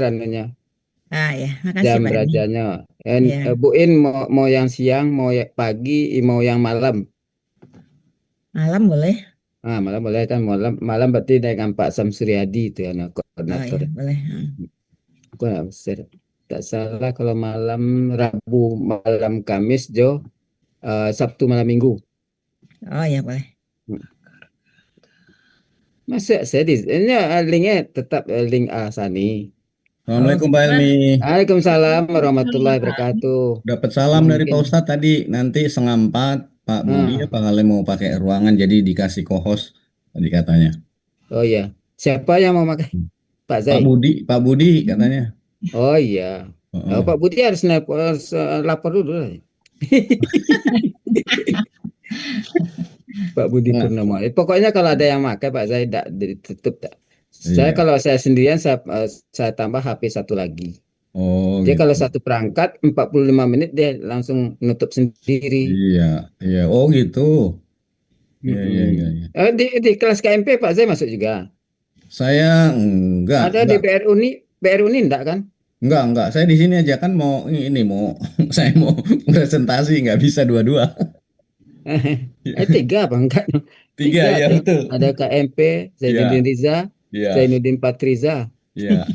anunya, Ah ya, makasih jam Pak Elmi. berajanya. Ya, Bu In mau yang siang, mau pagi, mau yang malam. malam boleh. Malam boleh kan, malam malam berarti dengan Pak Samsuryadi itu ya, Oh ya, koordinator. boleh. Aku nggak tak salah kalau malam Rabu malam Kamis Jo, Sabtu malam Minggu. Oh ya, boleh. Masa saya ini linknya tetap link Sani. Oh Assalamualaikum Pak gitu. Helmi. Waalaikumsalam warahmatullahi wabarakatuh. Dapat salam dari Mungkin. Pak Ustadz tadi. Nanti setengah 4 Pak Budi Ah, apa kalian mau pakai ruangan jadi dikasih co-host tadi katanya. oh iya. Siapa yang mau makan? Pak Zai. Pak Budi katanya. Oh iya. Oh, Heeh. Pak Budi harus, harus lapor dulu lah. Pak Budi Nah, Purnomo. Pokoknya kalau ada yang pakai Pak Zai tidak ditutup tak. Saya iya. kalau saya sendirian saya tambah HP satu lagi. Oh Dia kalau gitu. satu perangkat 45 menit dia langsung nutup sendiri. Iya, iya. Oh gitu. Iya, iya, iya, Mm-mm. iya. Di kelas KMP Pak Zai masuk juga. Saya enggak, Ada di enggak. BRU ini enggak kan? Enggak. Saya di sini aja kan mau ini mau saya mau presentasi nggak bisa dua-dua. Tiga apa enggak? Tiga Tiga ya betul. ada KMP, Zainuddin Iya, Riza, iya, Zainuddin Patriza. iya.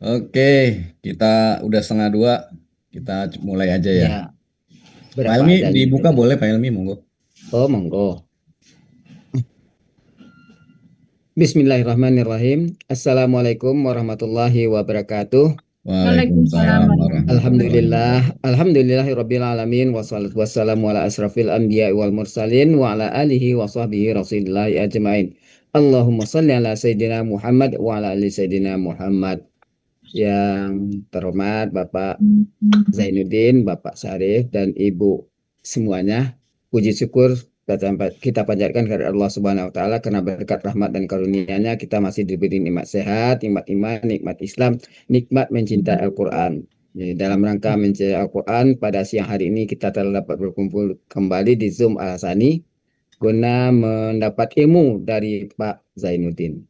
Oke, kita udah setengah 2. Kita mulai aja ya. Ya, Pak berapa Helmi adanya dibuka kita. boleh Pak Helmi, monggo. Oh, monggo. Bismillahirrahmanirrahim. Assalamualaikum warahmatullahi wabarakatuh. Waalaikumsalam warahmatullahi Alhamdulillah, wabarakatuh. alhamdulillahirabbil alamin wassalatu wassalamu ala asrafil anbiya wal mursalin wa ala alihi wa sahbihi rasulillahi ajmain. Allahumma salli ala sayyidina Muhammad wa ala ali sayyidina Muhammad. Yang terhormat Bapak Zainuddin, Bapak Syarif, dan Ibu semuanya, puji syukur kita panjatkan kepada Allah Subhanahu wa taala karena berkat rahmat dan karunia-Nya kita masih diberi nikmat sehat, nikmat iman, nikmat Islam, nikmat mencintai Al-Qur'an. Jadi dalam rangka mencintai Al-Quran, pada siang hari ini kita telah dapat berkumpul kembali di Zoom Al-Hasani guna mendapat ilmu dari Pak Zainuddin.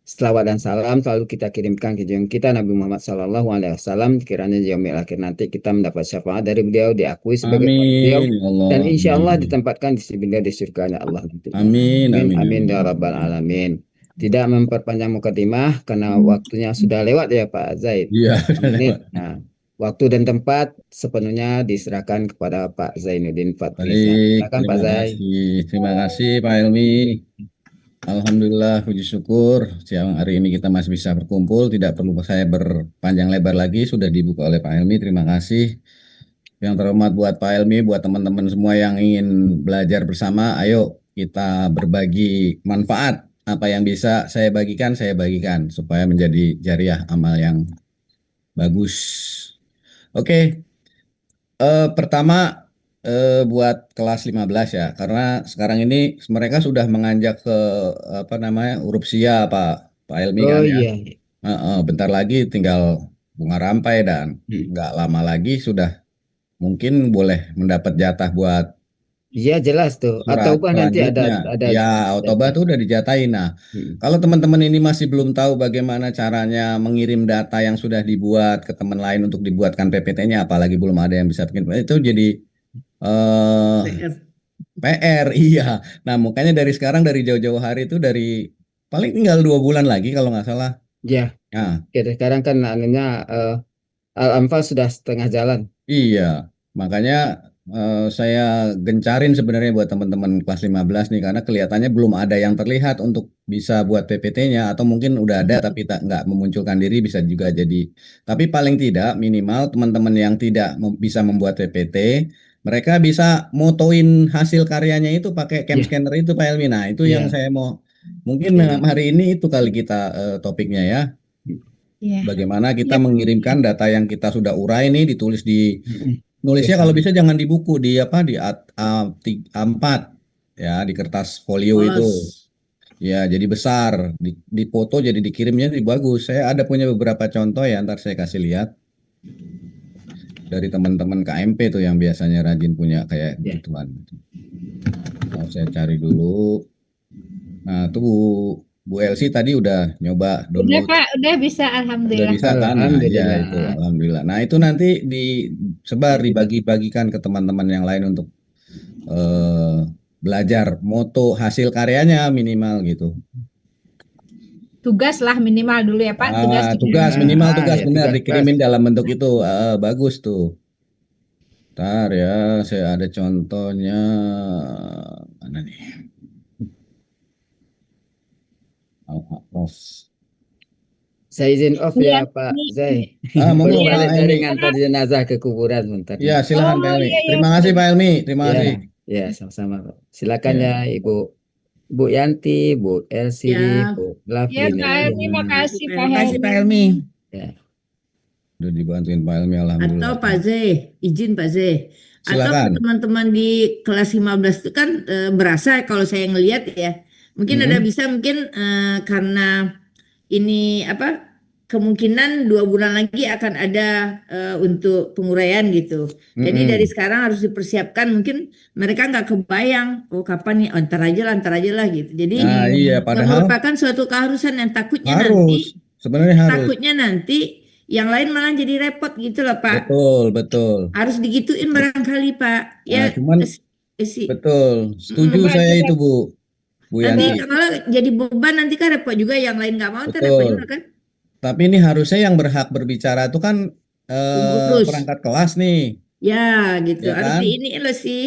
Selawat dan salam selalu kita kirimkan ke junjungan kita Nabi Muhammad SAW. Kiranya di yaumil akhir nanti kita mendapat syafaat dari beliau, diakui sebagai umat beliau, Amin, ya Allah, dan insya Allah amin. ditempatkan di sisi beliau di surganya Allah nantinya. Amin, Amin, amin ya amin ya Allah. rabbal alamin. Tidak memperpanjang mukadimah karena waktunya sudah lewat ya Pak Zaid. Iya, udah Menit. lewat. Nah, waktu dan tempat sepenuhnya diserahkan kepada Pak Zainuddin Fatriza. Baik, Silakan Pak terima Zaid. kasih. Terima kasih Pak Helmi. Alhamdulillah, puji syukur. Siang hari ini kita masih bisa berkumpul. Tidak perlu saya berpanjang lebar lagi. Sudah dibuka oleh Pak Helmi. Terima kasih. Yang terhormat buat Pak Helmi, buat teman-teman semua yang ingin belajar bersama. Ayo kita berbagi manfaat. Apa yang bisa saya bagikan. Supaya menjadi jariah amal yang bagus. Oke, pertama buat kelas 15 ya, karena sekarang ini mereka sudah menganjak ke apa namanya huruf sia Pak Helmi kan Oh ya. iya. Bentar lagi tinggal bunga rampai dan Hmm. nggak lama lagi sudah mungkin boleh mendapat jatah buat Iya jelas tuh. Atau surat bah nanti ada selanjutnya. ada Ya, Autobah jatah. tuh udah dijatahin. Nah, Hmm. kalau teman-teman ini masih belum tahu bagaimana caranya mengirim data yang sudah dibuat ke teman lain untuk dibuatkan PPT-nya, apalagi belum ada yang bisa bikin itu jadi eh PR, iya. Nah, makanya dari sekarang dari jauh-jauh hari itu dari paling tinggal 2 bulan lagi kalau nggak salah. Ya, Nah, kita sekarang kan anunya Al-Anfal sudah setengah jalan. iya. Makanya saya gencarin sebenarnya buat teman-teman kelas 15 nih karena kelihatannya belum ada yang terlihat untuk bisa buat PPT-nya atau mungkin udah ada tapi tak nggak memunculkan diri bisa juga jadi. Tapi paling tidak minimal teman-teman yang tidak bisa membuat PPT mereka bisa motoin hasil karyanya itu pakai cam Ya, scanner itu Pak Elmi. Nah, itu yang ya, saya mau mungkin ya. hari ini itu kali kita topiknya ya. Iya. Bagaimana kita Iya. mengirimkan data yang kita sudah urai ini ditulis di Oke, nulisnya kalau sama. bisa jangan di buku di apa di A4 ya di kertas folio itu ya jadi besar di foto jadi dikirimnya jadi bagus. Saya ada punya beberapa contoh ya ntar saya kasih lihat dari teman-teman KMP tuh yang biasanya rajin punya kayak Ya. begituan. Mau saya cari dulu. Nah, tuh Bu. Bu Elsi tadi udah nyoba Udah download, Pak, udah bisa udah alhamdulillah. bisa kan? Nah, ya itu Alhamdulillah. alhamdulillah. Nah, itu nanti disebar, dibagi-bagikan ke teman-teman yang lain untuk belajar moto hasil karyanya minimal gitu. Tugas lah minimal dulu ya Pak, tugas kita. Tugas minimal tugas Ya, benar tugas dikirimin dalam bentuk itu. Bagus tuh. Ntar ya, saya ada contohnya. Mana nih? Al-A'raf. Saya izin off Iya, ya Pak ini. Zai. Monggo Iya, Pak Saya Helmi. ngantar jenazah ke kuburan bentar. Ya, silakan Pak Oh, Helmi. iya, iya, Terima kasih Pak. Pak Helmi. Terima Ya, kasih. ya sama-sama Pak. Silakan Ya. ya Ibu Yanti, Bu Elsi, Ya. Bu Ya Lavlin. Pak Helmi, makasih Pak Terima kasih Pak Helmi. Ya. Udah dibantuin Pak Helmi, alhamdulillah. Atau Pak Z, izin Pak Z. Atau Silakan. teman-teman di kelas 15 itu kan berasa kalau saya ngelihat ya. Mungkin ada bisa mungkin karena ini apa kemungkinan 2 bulan lagi akan ada untuk penguraian gitu. Jadi dari sekarang harus dipersiapkan. Mungkin mereka nggak kebayang, oh kapan nih, oh, ntar aja lah gitu. Jadi Nah, iya, yang padahal merupakan suatu keharusan yang takutnya harus. Sebenarnya harus. takutnya nanti yang lain malah jadi repot gitu loh Pak. Betul, betul. Harus digituin barangkali Pak. Ya, cuman betul. Setuju saya itu Bu nanti Yanti. kalau jadi beban nanti kan repot juga, yang lain nggak mau ntar repot Betul. juga kan. Tapi ini harusnya yang berhak berbicara itu kan Pengurus. perangkat kelas nih. Ya gitu. Ya Harus kan? diiniin loh sih.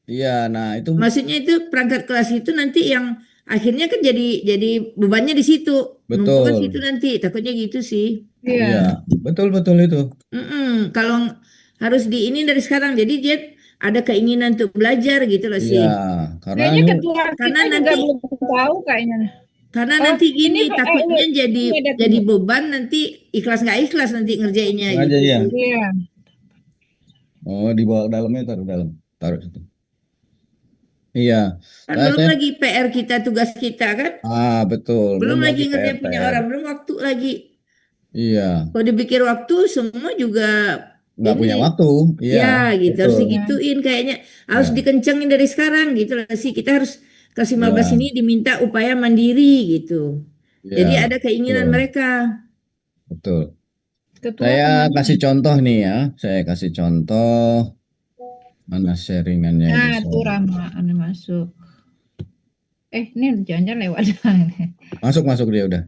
Iya, nah itu Maksudnya itu perangkat kelas itu nanti yang akhirnya kan jadi bebannya di situ. Numpuk kan betul. situ nanti. Takutnya gitu sih. Iya, betul itu. Kalau harus diini dari sekarang. Jadi dia ada keinginan untuk belajar gitu loh sih. Iya, karena Kayaknya ini ketua Karena kita juga nanti- belum tahu kayaknya. Karena Oh, nanti ini gini Pak, takutnya ini ada jadi tuh. beban, nanti ikhlas nggak ikhlas nanti ngerjainnya Aja gitu. ya. Iya. Dibawa ke dalamnya, taruh dalam. Taruh situ. Iya. Kan Nah, belum lagi PR kita, tugas kita kan. betul. Belum lagi ngerjain punya PR. orang, belum waktu lagi. Iya, Kalau dipikir waktu semua juga nggak ini. punya waktu. Iya, Ya gitu, harus betul. digituin kayaknya. Harus Ya. dikencengin dari sekarang gitu lah sih. Kita harus kelas 15 Ya. ini diminta upaya mandiri gitu. Iya, Jadi ada keinginan betul. mereka. Betul. Ketua Saya kemana? kasih contoh nih ya. Saya kasih contoh. Mana sharingannya itu? Nah, tuh Rama, anu masuk. Ini jangan-jangan lewat. Masuk dia udah.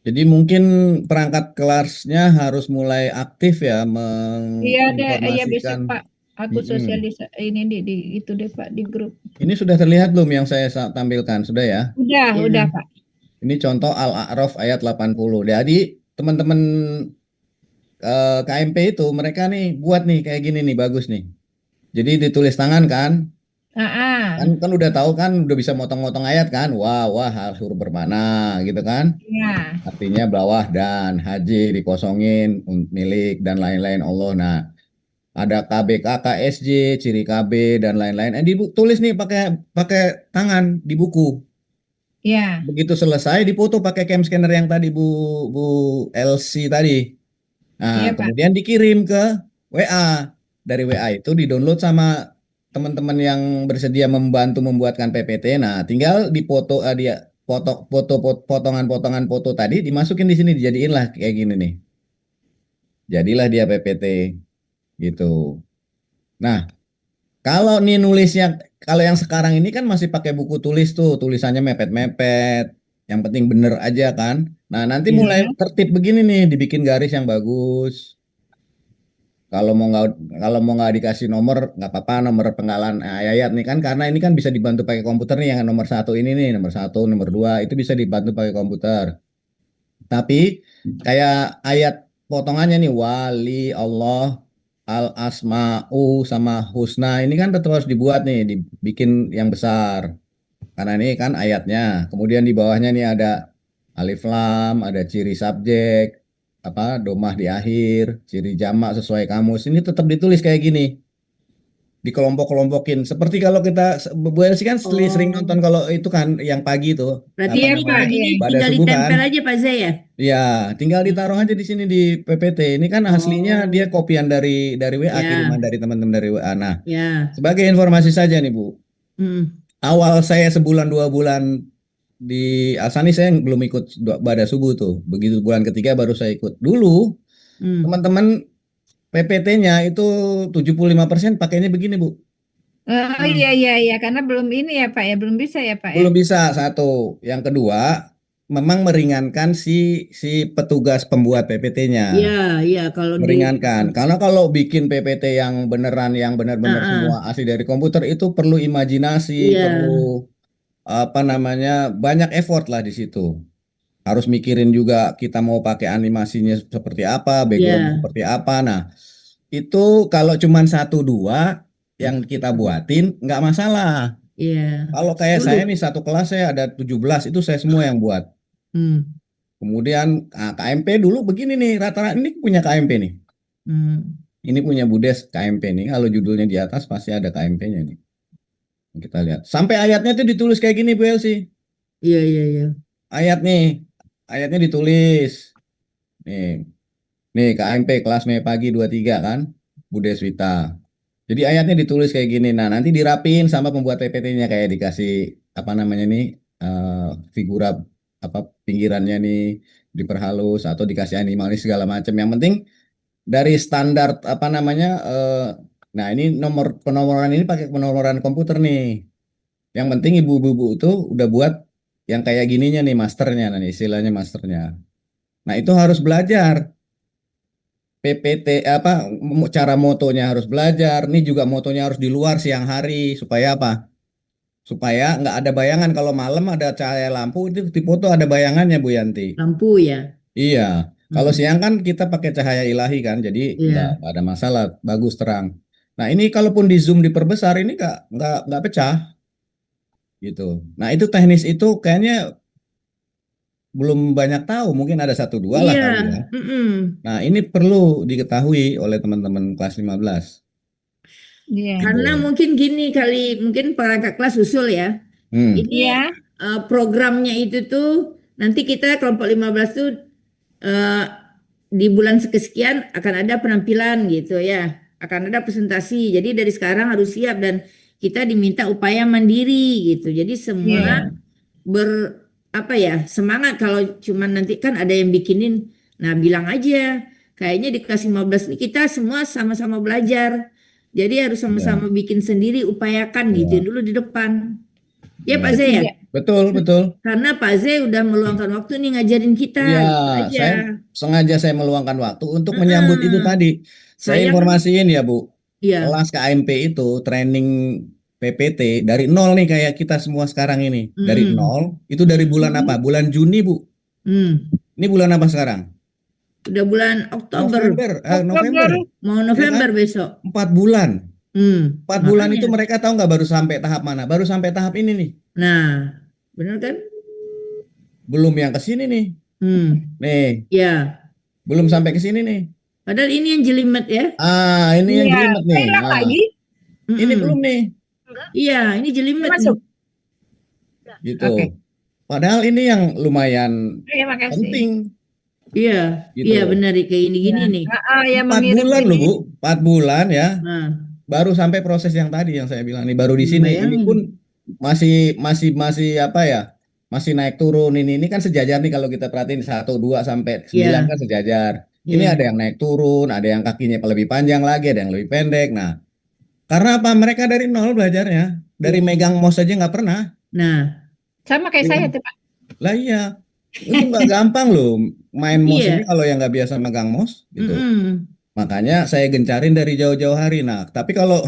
Jadi mungkin perangkat kelasnya harus mulai aktif ya Iya deh, iya besok menginformasikan. Pak. Aku sosialis ini di itu deh Pak di grup. Ini sudah terlihat belum yang saya tampilkan? Sudah ya? Udah Pak. Ini contoh Al-A'raf ayat 80. Jadi teman-teman KMP itu mereka nih buat nih kayak gini nih, bagus nih. Jadi ditulis tangan kan? Kan udah tahu kan, udah bisa motong-motong ayat kan? Wah, huruf bermana gitu kan? Iya. Artinya bawah dan haji dikosongin milik dan lain-lain Allah. Nah, ada KBK, KSJ, ciri KB dan lain-lain. Ditulis nih pakai tangan di buku. Iya. Begitu selesai dipoto pakai cam scanner yang tadi Bu LC tadi. Nah, Iya, Pak. kemudian dikirim ke WA. Dari WA itu di-download sama teman-teman yang bersedia membantu membuatkan PPT. Nah, tinggal dipoto dia potongan-potongan foto tadi dimasukin di sini, dijadiin lah kayak gini nih. Jadilah dia PPT gitu. Nah, kalau nih nulisnya, kalau yang sekarang ini kan masih pakai buku tulis tuh, tulisannya mepet-mepet. Yang penting bener aja kan. Nah, nanti mulai tertib begini nih, dibikin garis yang bagus. Kalau mau nggak dikasih nomor nggak apa-apa, nomor penggalan ayat nih kan, karena ini kan bisa dibantu pakai komputer nih, yang nomor 1 ini nih, nomor 1, nomor 2 itu bisa dibantu pakai komputer. Tapi kayak ayat potongannya nih, wali Allah al asma'u sama husna, ini kan tetap harus dibuat nih, dibikin yang besar. Karena ini kan ayatnya. Kemudian di bawahnya nih ada alif lam, ada ciri subjek, domah di akhir, ciri jamak sesuai kamus. Ini tetap ditulis kayak gini. Dikelompok-kelompokin. Seperti kalau kita, Bu Elsi kan sering nonton kalau itu kan yang pagi itu. Berarti ini namanya, ini pada tinggal subuh ditempel kan. aja Pak Zai ya. Iya, tinggal ditaruh aja di sini di PPT. Ini kan aslinya dia kopian dari WA, Ya. kiriman dari teman-teman dari WA. Nah, Ya. sebagai informasi saja nih Bu. awal saya sebulan 2 bulan di Alsani saya belum ikut Bada Subuh tuh. Begitu bulan ketiga baru saya ikut. Dulu Hmm. teman-teman PPT-nya itu 75% pakainya begini, Bu. Oh iya karena belum ini ya Pak ya, belum bisa ya Pak ya. Belum bisa satu. Yang kedua, memang meringankan si petugas pembuat PPT-nya. Iya, kalau di Meringankan. Karena kalau bikin PPT yang beneran, yang benar-benar semua asli dari komputer itu perlu imajinasi, Iya. perlu apa namanya, banyak effort lah di situ. Harus mikirin juga kita mau pakai animasinya seperti apa, background Iya. seperti apa. Nah, itu kalau cuman 1-2 yang kita buatin nggak masalah. Iya. Kalau kayak Dulu. saya nih satu kelas saya ada 17 itu saya semua yang buat. Hmm. Kemudian KMP dulu begini nih rata-rata ini punya KMP nih. Hmm. Ini punya Budes KMP nih. Kalau judulnya di atas pasti ada KMP-nya nih. Kita lihat. Sampai ayatnya tuh ditulis kayak gini Bu Elsi. Iya. Ayatnya ditulis. Nih KMP kelas Me pagi 23 kan. Budes Wita. Jadi ayatnya ditulis kayak gini. Nah, nanti dirapin sama pembuat PPT-nya kayak dikasih apa namanya nih figura apa pinggirannya nih diperhalus atau dikasih animalis segala macam. Yang penting dari standar apa namanya nah ini penomoran ini pakai penomoran komputer nih. Yang penting ibu-ibu itu udah buat yang kayak gininya nih masternya, nah istilahnya masternya. Nah, itu harus belajar. PPT apa cara motonya harus belajar. Nih juga motonya harus di luar siang hari supaya apa? Supaya nggak ada bayangan kalau malam ada cahaya lampu itu di foto ada bayangannya Bu Yanti. Lampu ya. Iya. Kalau siang kan kita pakai cahaya ilahi kan, jadi nggak Iya. ada masalah, bagus terang. Nah ini kalaupun di zoom diperbesar ini nggak pecah gitu. Nah itu teknis itu kayaknya belum banyak tahu, mungkin ada 1-2 lah Iya. kali ya. Mm-mm. Nah, ini perlu diketahui oleh teman-teman kelas 15. Iya. Karena Gitu. mungkin gini kali, mungkin perangkat kelas usul ya. Hmm. Ini Iya. programnya itu tuh nanti kita kelompok 15 tuh eh, di bulan sekian akan ada penampilan gitu ya. Akan ada presentasi. Jadi dari sekarang harus siap dan kita diminta upaya mandiri gitu. Jadi semua Iya. apa ya, semangat. Kalau cuman nanti kan ada yang bikinin. Nah, bilang aja. Kayaknya di kelas 15 ini kita semua sama-sama belajar. Jadi harus sama-sama bikin sendiri, upayakan Iya. gitu dulu di depan. Ya Iya. Pak Zee ya? Iya. Betul. Karena Pak Zee udah meluangkan waktu nih ngajarin kita Iya, gitu aja. saya meluangkan waktu untuk menyambut itu tadi. Saya Saya kan, informasiin ya, Bu. ya. Kelas KMP itu training PPT dari nol nih kayak kita semua sekarang ini. Dari nol, itu dari bulan apa? Bulan Juni, Bu. Ini bulan apa sekarang? Udah bulan Oktober, November. mau November besok. 4 bulan. 4 bulan Makanya. itu mereka tahu nggak baru sampai tahap mana? Baru sampai tahap ini nih. Nah, benar kan? Belum yang ke sini nih. Nih, Ya. belum sampai ke sini nih. Padahal ini yang jelimet ya. Ini yang Iya. jelimet nih. Hilang lagi. Ini belum nih. Iya, ini jelimet Masuk. nih. Gitu. Oke. Padahal ini yang lumayan Terima kasih. penting. Iya, Gitu. iya benar kayak gini-gini nih. Ya 4 bulan loh, Bu. 4 bulan ya. Nah, Baru sampai proses yang tadi yang saya bilang nih, baru di sini. Ini bayangin. pun masih apa ya? Masih naik turun ini kan sejajar nih kalau kita perhatiin 1, 2 sampai 9 Iya. kan sejajar. Ini Iya. ada yang naik turun, ada yang kakinya lebih panjang lagi, ada yang lebih pendek. Nah, karena apa? Mereka dari nol belajarnya, dari megang mouse aja nggak pernah. Nah, Sama kayak Iya. saya tuh Pak. Lah iya, itu nggak gampang loh main mouse Iya. ini kalau yang nggak biasa megang mouse gitu. mm-mm. Makanya saya gencarin dari jauh-jauh hari. Nah, tapi kalau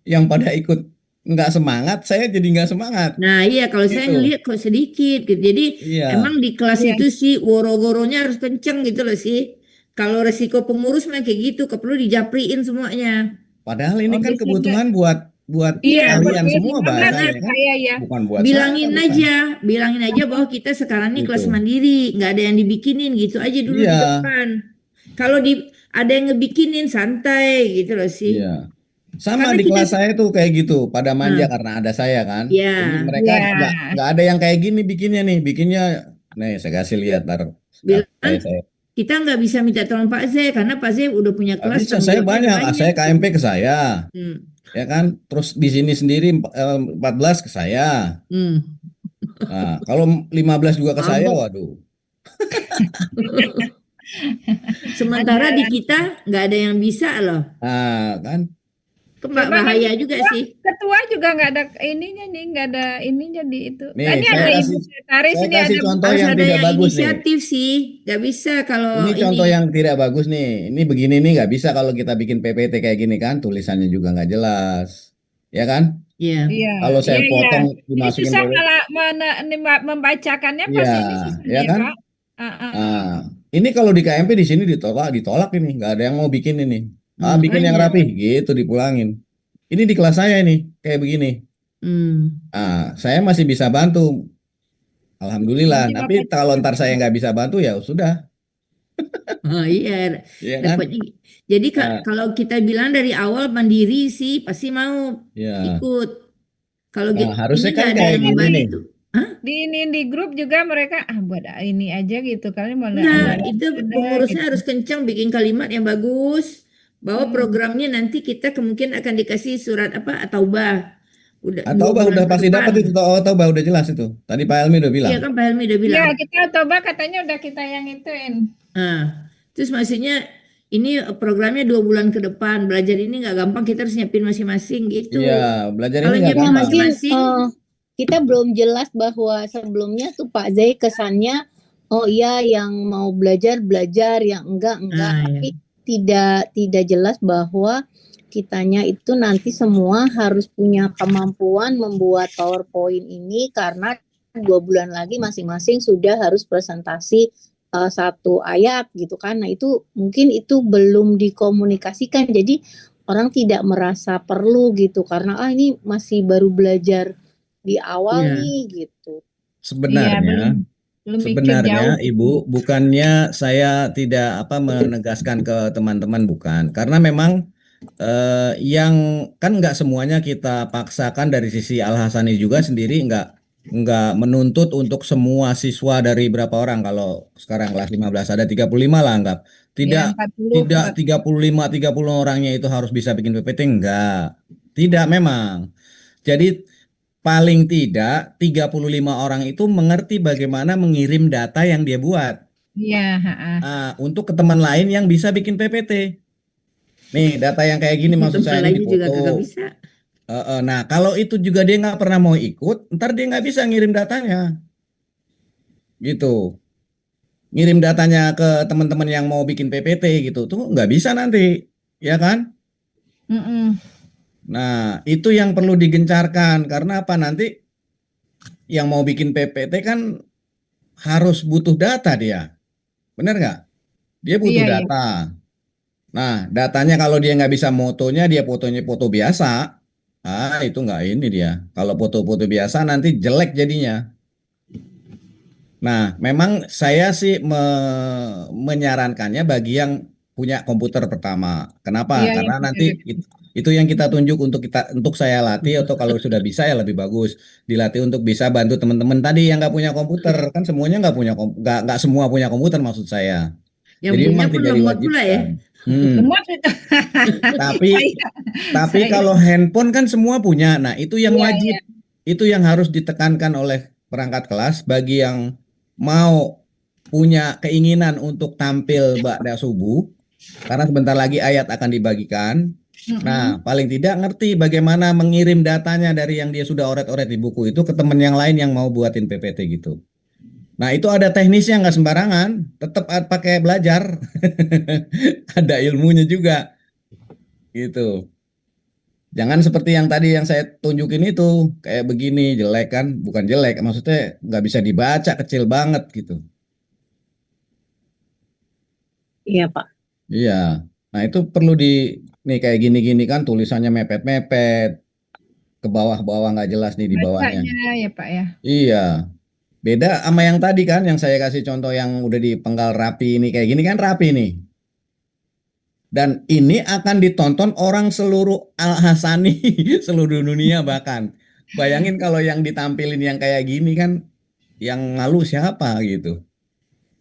yang pada ikut nggak semangat, saya jadi nggak semangat. Nah, iya kalau saya Gitu. ngelihat kok sedikit gitu. Jadi Iya. emang di kelas Iya. itu sih woro-woronya harus kenceng gitu loh sih. Kalau resiko pengurus mah kayak gitu, perlu dijapriin semuanya. Padahal ini kan Biasanya- kebutuhan buat Iya, kalian buat semua 15 bahasanya kan, saya ya. bukan buat Bilangin saya, bukan. aja bahwa kita sekarang ini kelas Gitu. mandiri, nggak ada yang dibikinin gitu aja dulu di Iya. depan. Kalau ada yang ngebikinin santai gitu loh sih. Iya. Sama Karena di kita- kelas saya tuh kayak gitu, pada manja karena ada saya kan. Iya. Jadi mereka Iya. nggak ada yang kayak gini bikinnya nih, nih saya kasih lihat ntar. Bilang, Saya kita nggak bisa minta tolong Pak Z karena Pak Z udah punya nggak kelas bisa, tanggung saya jawabnya banyak, banyak. saya KMP ke saya. ya kan? Terus di sini sendiri 14 ke saya. Hmm. Nah, kalau 15 juga ke saya, Mabok. waduh. Sementara di kita nggak ada yang bisa loh. Nah, kan? Coba Bahaya nanti juga sih. ketua juga nggak ada ininya nih, nggak ada ininya di itu. Nih, Ini saya ada Ibu kasih Sekretaris, saya ini kasih ada contoh Harus yang ada tidak yang bagus nih. inisiatif sih. Nggak bisa kalau Ini contoh yang tidak bagus nih. Ini begini nih nggak bisa kalau kita bikin PPT kayak gini kan, tulisannya juga nggak jelas, ya kan? Iya. Iya, Kalau iya, saya iya. potong Ini dimasukin susah PPT, malah membacakannya pas iya, ini susah ya nih, kan? Pak. Ah, ah, ah. Nah, ini kalau di KMP di sini ditolak ini, nggak ada yang mau bikin ini. Bikin yang Makanya. rapi, gitu dipulangin. Ini di kelas saya ini kayak begini. Hmm. Saya masih bisa bantu, alhamdulillah. Nanti Tapi Bapak kalau ntar saya nggak bisa bantu ya sudah, Oh iya, ya kan? dapatnya. Jadi Nah, kalau kita bilang dari awal mandiri sih pasti mau ya. ikut. Kalau Nah, ini harusnya kan nggak ada kayak yang gini nih. membantu. Hah? di grup juga mereka buat ini aja gitu kali malah Nah, ada itu ada pengurusnya gitu. harus kencang bikin kalimat yang bagus. Bahwa Hmm. programnya nanti kita kemungkinan akan dikasih surat apa taubah. Udah Atau 2 bulan udah ke pasti dapat itu, depan. atau udah jelas itu. Tadi Pak Helmi udah Iya bilang. kan Pak Helmi udah Iya, bilang. kita coba katanya udah kita yang ituin. Nah, terus maksudnya ini programnya 2 bulan ke depan. Belajar ini nggak gampang, kita harus nyiapin masing-masing gitu. Iya, belajar ini Kalau nggak nyiapin gampang. mungkin masing-masing, kita belum jelas bahwa sebelumnya tuh Pak Zai kesannya oh iya yang mau belajar belajar, yang enggak. ya. Tapi tidak jelas bahwa kitanya itu nanti semua harus punya kemampuan membuat PowerPoint ini karena 2 bulan lagi masing-masing sudah harus presentasi 1 ayat gitu kan. Nah itu mungkin itu belum dikomunikasikan, jadi orang tidak merasa perlu gitu karena ini masih baru belajar di awal Iya. nih gitu. Iya, Sebenarnya, belum mikir sebenarnya jauh. Ibu, bukannya saya tidak menegaskan ke teman-teman, bukan. Karena memang yang kan nggak semuanya kita paksakan. Dari sisi Al Hasani juga sendiri nggak menuntut untuk semua siswa dari berapa orang. Kalau sekarang kelas 15 ada 35 lah anggap. Ya, Tidak 30 orangnya itu harus bisa bikin PPT, enggak. Tidak memang. Jadi paling tidak 35 orang itu mengerti bagaimana mengirim data yang dia buat Iya, untuk ke teman lain yang bisa bikin PPT. Nih, data yang kayak gini maksud saya Teman ini lainnya juga kagak dipoto. bisa. Nah, kalau itu juga dia nggak pernah mau ikut, ntar dia nggak bisa ngirim datanya. Gitu. Ngirim datanya ke teman-teman yang mau bikin PPT gitu. Tuh nggak bisa nanti. Ya kan? Nah, itu yang perlu digencarkan. Karena apa? Nanti yang mau bikin PPT kan harus butuh data dia. Benar nggak? Dia butuh Iya, iya. data. Nah, datanya kalau dia nggak bisa dia fotonya foto biasa. Itu nggak ini dia. Kalau foto-foto biasa nanti jelek jadinya. Nah, memang saya sih menyarankannya bagi yang punya komputer pertama. Kenapa? Iya, Karena iya, nanti itu yang kita tunjuk untuk saya latih, atau kalau sudah bisa ya lebih bagus dilatih untuk bisa bantu teman-teman tadi yang nggak punya komputer. Kan semuanya nggak semua punya komputer maksud saya. Yang Jadi punya memang pun tidak lemot pula ya. diwajibkan. lemot itu. Tapi Saya- kalau handphone kan semua punya. Nah, itu yang Iya, wajib. Itu yang harus ditekankan oleh perangkat kelas bagi yang mau punya keinginan untuk tampil ba'da subuh, karena sebentar lagi ayat akan dibagikan. Nah, paling tidak ngerti bagaimana mengirim datanya dari yang dia sudah oret-oret di buku itu ke teman yang lain yang mau buatin PPT gitu. Nah, itu ada teknisnya, nggak sembarangan. Tetap pakai belajar. Ada ilmunya juga. Gitu. Jangan seperti yang tadi yang saya tunjukin itu. Kayak begini, jelek kan? Bukan jelek, maksudnya nggak bisa dibaca, kecil banget gitu. Iya Pak. Iya. Nah, itu perlu nih kayak gini-gini kan tulisannya mepet-mepet. Ke bawah-bawah nggak jelas nih di bawahnya. bacanya ya Pak ya. Iya. Beda sama yang tadi kan, yang saya kasih contoh yang udah dipenggal rapi ini, kayak gini kan rapi nih. Dan ini akan ditonton orang seluruh Al-Hasani, seluruh dunia bahkan. Bayangin kalau yang ditampilin yang kayak gini kan, yang malu siapa gitu.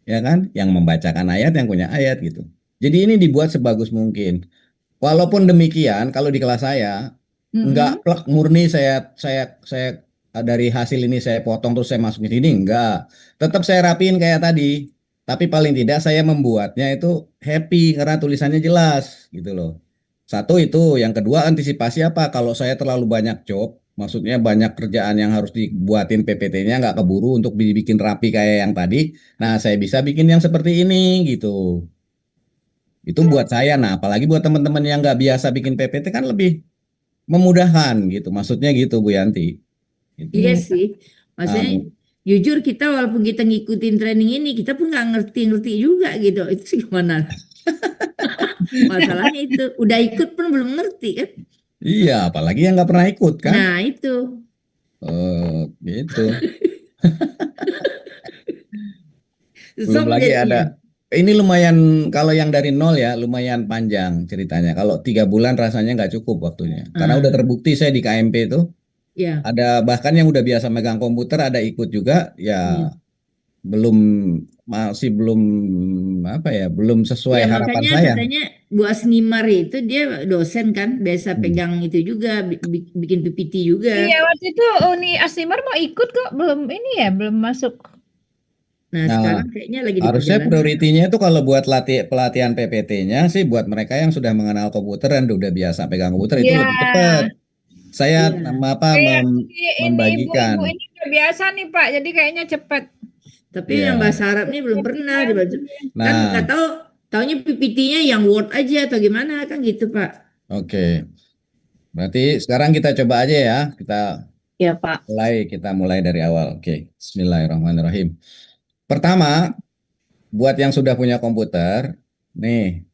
Ya kan? Yang membacakan ayat, yang punya ayat gitu. Jadi ini dibuat sebagus mungkin. Walaupun demikian, kalau di kelas saya, Enggak plek murni saya dari hasil ini saya potong terus saya masukin sini, enggak. Tetap saya rapiin kayak tadi. Tapi paling tidak saya membuatnya itu happy karena tulisannya jelas gitu loh. Satu itu, yang kedua antisipasi apa? Kalau saya terlalu banyak job, maksudnya banyak kerjaan yang harus dibuatin PPT-nya nggak keburu untuk dibikin rapi kayak yang tadi. Nah, saya bisa bikin yang seperti ini gitu. Itu buat saya. Nah, apalagi buat teman-teman yang nggak biasa bikin PPT kan lebih memudahkan gitu. Maksudnya gitu Bu Yanti. Gitu. Iya sih. Maksudnya jujur kita walaupun kita ngikutin training ini, kita pun nggak ngerti-ngerti juga gitu. Itu sih gimana? Masalahnya itu. Udah ikut pun belum ngerti kan? Iya, apalagi yang nggak pernah ikut kan? Nah itu. Gitu. Susah Belum lagi jadinya. ini lumayan, kalau yang dari nol ya lumayan panjang ceritanya. Kalau 3 bulan rasanya nggak cukup waktunya. Karena udah terbukti saya di KMP itu Ya. ada bahkan yang udah biasa megang komputer ada ikut juga ya, masih belum apa ya, belum sesuai Ya harapan makanya saya. katanya Bu Asnimar itu dia dosen kan, biasa pegang itu juga, bikin PPT juga. Iya, waktu itu Uni Asimar mau ikut kok, belum ini ya, belum masuk. Nah, Nah, sekarang kayaknya lagi di harusnya perjalanan. prioritinya itu kalau buat pelatihan PPT-nya sih buat mereka yang sudah mengenal komputer dan udah biasa pegang komputer itu Iya. lebih cepat. Saya Iya. Kayak ini membagikan. ibu-ibu ini udah biasa nih Pak, jadi kayaknya cepet. Tapi Iya. yang bahasa Arab ini belum pernah dibaca. Kan Nah, nggak tahu, taunya PPT-nya yang Word aja atau gimana kan gitu Pak. oke. Berarti sekarang kita coba aja ya. Ya Pak. Kita mulai dari awal. Oke. Bismillahirrahmanirrahim. Pertama, buat yang sudah punya komputer, nih,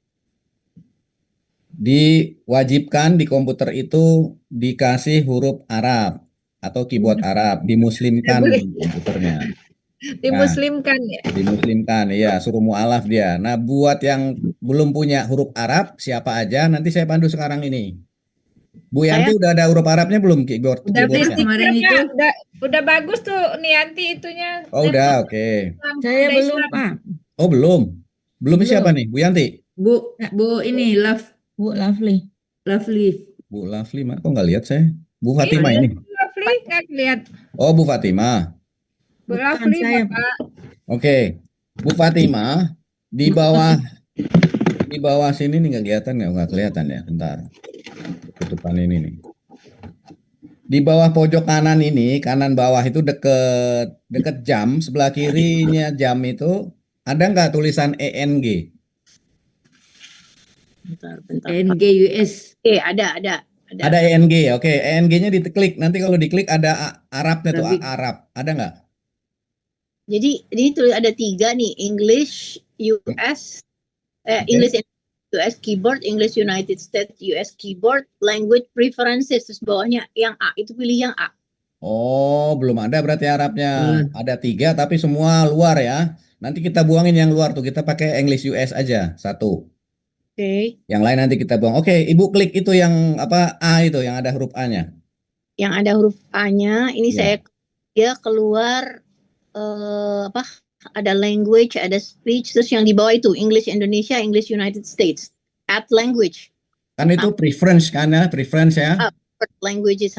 diwajibkan di komputer itu dikasih huruf Arab atau keyboard Arab, dimuslimkan komputernya. Dimuslimkan ya. Dimuslimkan, iya, suruh mualaf dia. Nah, buat yang belum punya huruf Arab, siapa aja, nanti saya pandu sekarang ini. Bu Yanti udah ada huruf Arabnya belum Udah beli keyboardnya? Kemarin stiker, itu. Pak. Udah bagus tuh Nianti itunya. Oh, udah, oke. Saya Udah belum, Islam. Pak. Oh, belum. Belum Belum. siapa nih? Bu Yanti? Bu ini Bu Lovely. Lovely. Bu Lovely, kok nggak lihat saya? Bu Fatimah Iya, ini. Bu Lovely nggak lihat. Oh, Bu Fatimah. Bu Bukan Lovely saya, Bapak. Oke. Bu Fatimah di bawah sini nih nggak kelihatan nggak kelihatan ya? Bentar. Tutupan ini nih. Di bawah pojok kanan ini, kanan bawah itu deket jam, sebelah kirinya jam itu ada nggak tulisan ENG? Bentar, Pak. NGUS. Oke, ada. Ada ENG, oke. ENG-nya diklik. Nanti kalau diklik ada Arabnya tuh, Arabic. Arab. Ada nggak? Jadi ini tulis ada 3 nih, English US, English US keyboard, English United States US keyboard, language preferences, terus bawahnya yang A, itu pilih yang A. Oh, belum ada berarti Arabnya. Ada 3 tapi semua luar ya. Nanti kita buangin yang luar tuh, kita pakai English US aja, 1. Oke. Yang lain nanti kita buang. Oke, Ibu klik itu yang apa, A itu yang ada huruf A-nya. Yang ada huruf A-nya, ini Ya. dia keluar ada language, ada speech, terus yang di bawah itu English Indonesia, English United States. Add language. Kan itu preference kan ya, preference ya. Languages,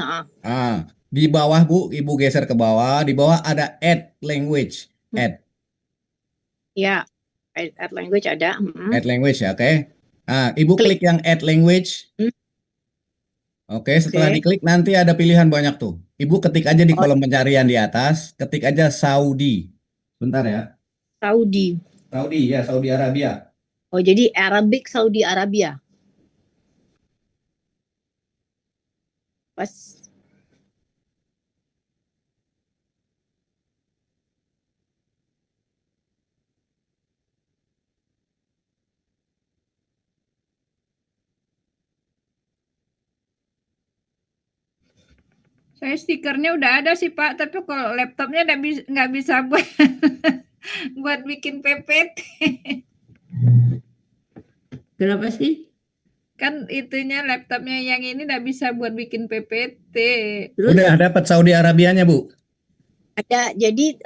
Di bawah Bu, Ibu geser ke bawah, di bawah ada add language. Add Ya, add language ada. add language ya, oke. Ibu klik yang add language. Oke, setelah diklik nanti ada pilihan banyak tuh. Ibu ketik aja di kolom pencarian di atas, ketik aja Saudi. Bentar ya. Saudi. Saudi ya, Saudi Arabia. Oh, jadi Arabic Saudi Arabia. Pas. Saya stikernya udah ada sih Pak, tapi kalau laptopnya nggak bisa buat buat bikin PPT. Kenapa sih? Kan itunya laptopnya yang ini nggak bisa buat bikin PPT. Terus Udah dapat Saudi Arabianya, Bu? Ada. Jadi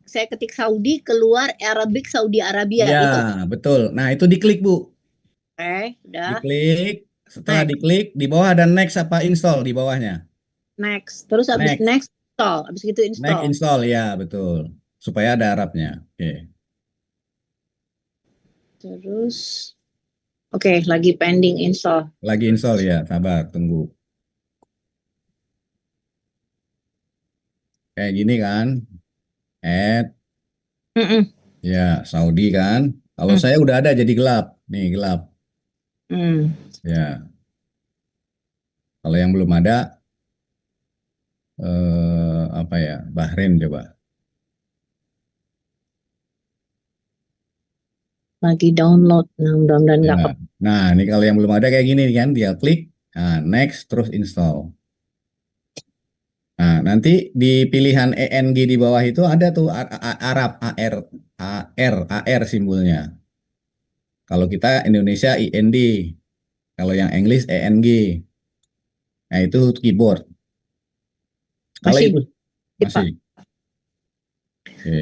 saya ketik Saudi, keluar Arabic Saudi Arabia. Ya, Itu. betul. Nah, itu diklik, Bu. Oke, udah. Diklik. Setelah Next. diklik, di bawah ada next apa install di bawahnya. Next. Terus habis Next. next install. Habis gitu Next install. install, ya betul. Supaya ada Arabnya. Oke. Terus oke, lagi pending install. Lagi install ya, sabar, tunggu. Kayak gini kan. Add, Mm-mm. ya Saudi kan. Kalau Hmm. saya udah ada jadi gelap. Nih gelap. Hmm. Ya. Kalau yang belum ada, apa ya? Bahrain coba. Lagi download. Nah, mudah-mudahan nggak Ya. Nah, ini kalau yang belum ada kayak gini kan, dia klik, nah, next, terus install. Nah, nanti di pilihan ENG di bawah itu ada tuh Arab, AR simbolnya. Kalau kita Indonesia IND, kalau yang English ENG. Nah, itu keyboard. Kalau Masih, itu Pak. masih. Oke.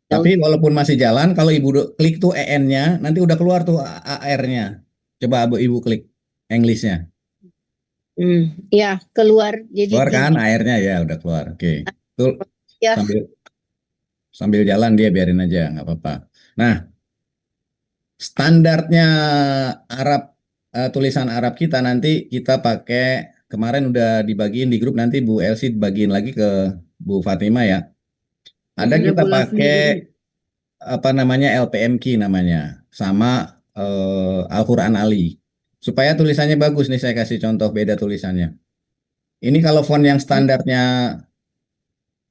Tapi walaupun masih jalan, kalau ibu klik tuh EN-nya, nanti udah keluar tuh AR-nya. Coba ibu klik English-nya. Ya, keluar jadi Keluar di kan airnya ya udah keluar. Oke. Tuh ya. sambil jalan dia biarin aja nggak apa-apa. Nah, standarnya Arab tulisan Arab kita nanti kita pakai kemarin udah dibagiin di grup, nanti Bu Elsie bagiin lagi ke Bu Fatima ya. Ada Ada kita Bu Lasmi pakai tadi. apa namanya LPM Key namanya sama Al-Quran Ali supaya tulisannya bagus nih, saya kasih contoh beda tulisannya. Ini kalau font yang standarnya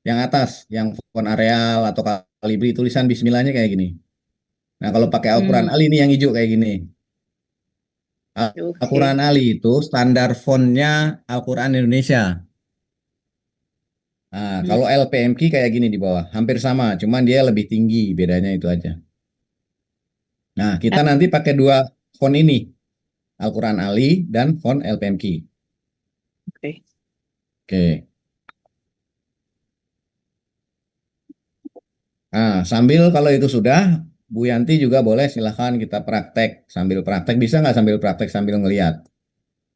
yang atas, yang font Arial atau Calibri, tulisan Bismillahnya kayak gini. Nah, kalau pakai Al-Quran Ali ini yang hijau kayak gini. Al-Quran Ali itu standar fontnya Al-Quran Indonesia. Nah, kalau LPMQ kayak gini di bawah, hampir sama, cuman dia lebih tinggi, bedanya itu aja. Nah, kita nanti pakai dua font ini, Al-Quran Ali dan font LPMQ. Oke. Nah, sambil kalau itu sudah, Bu Yanti juga boleh silahkan kita praktek. Sambil praktek, bisa nggak sambil praktek sambil ngelihat?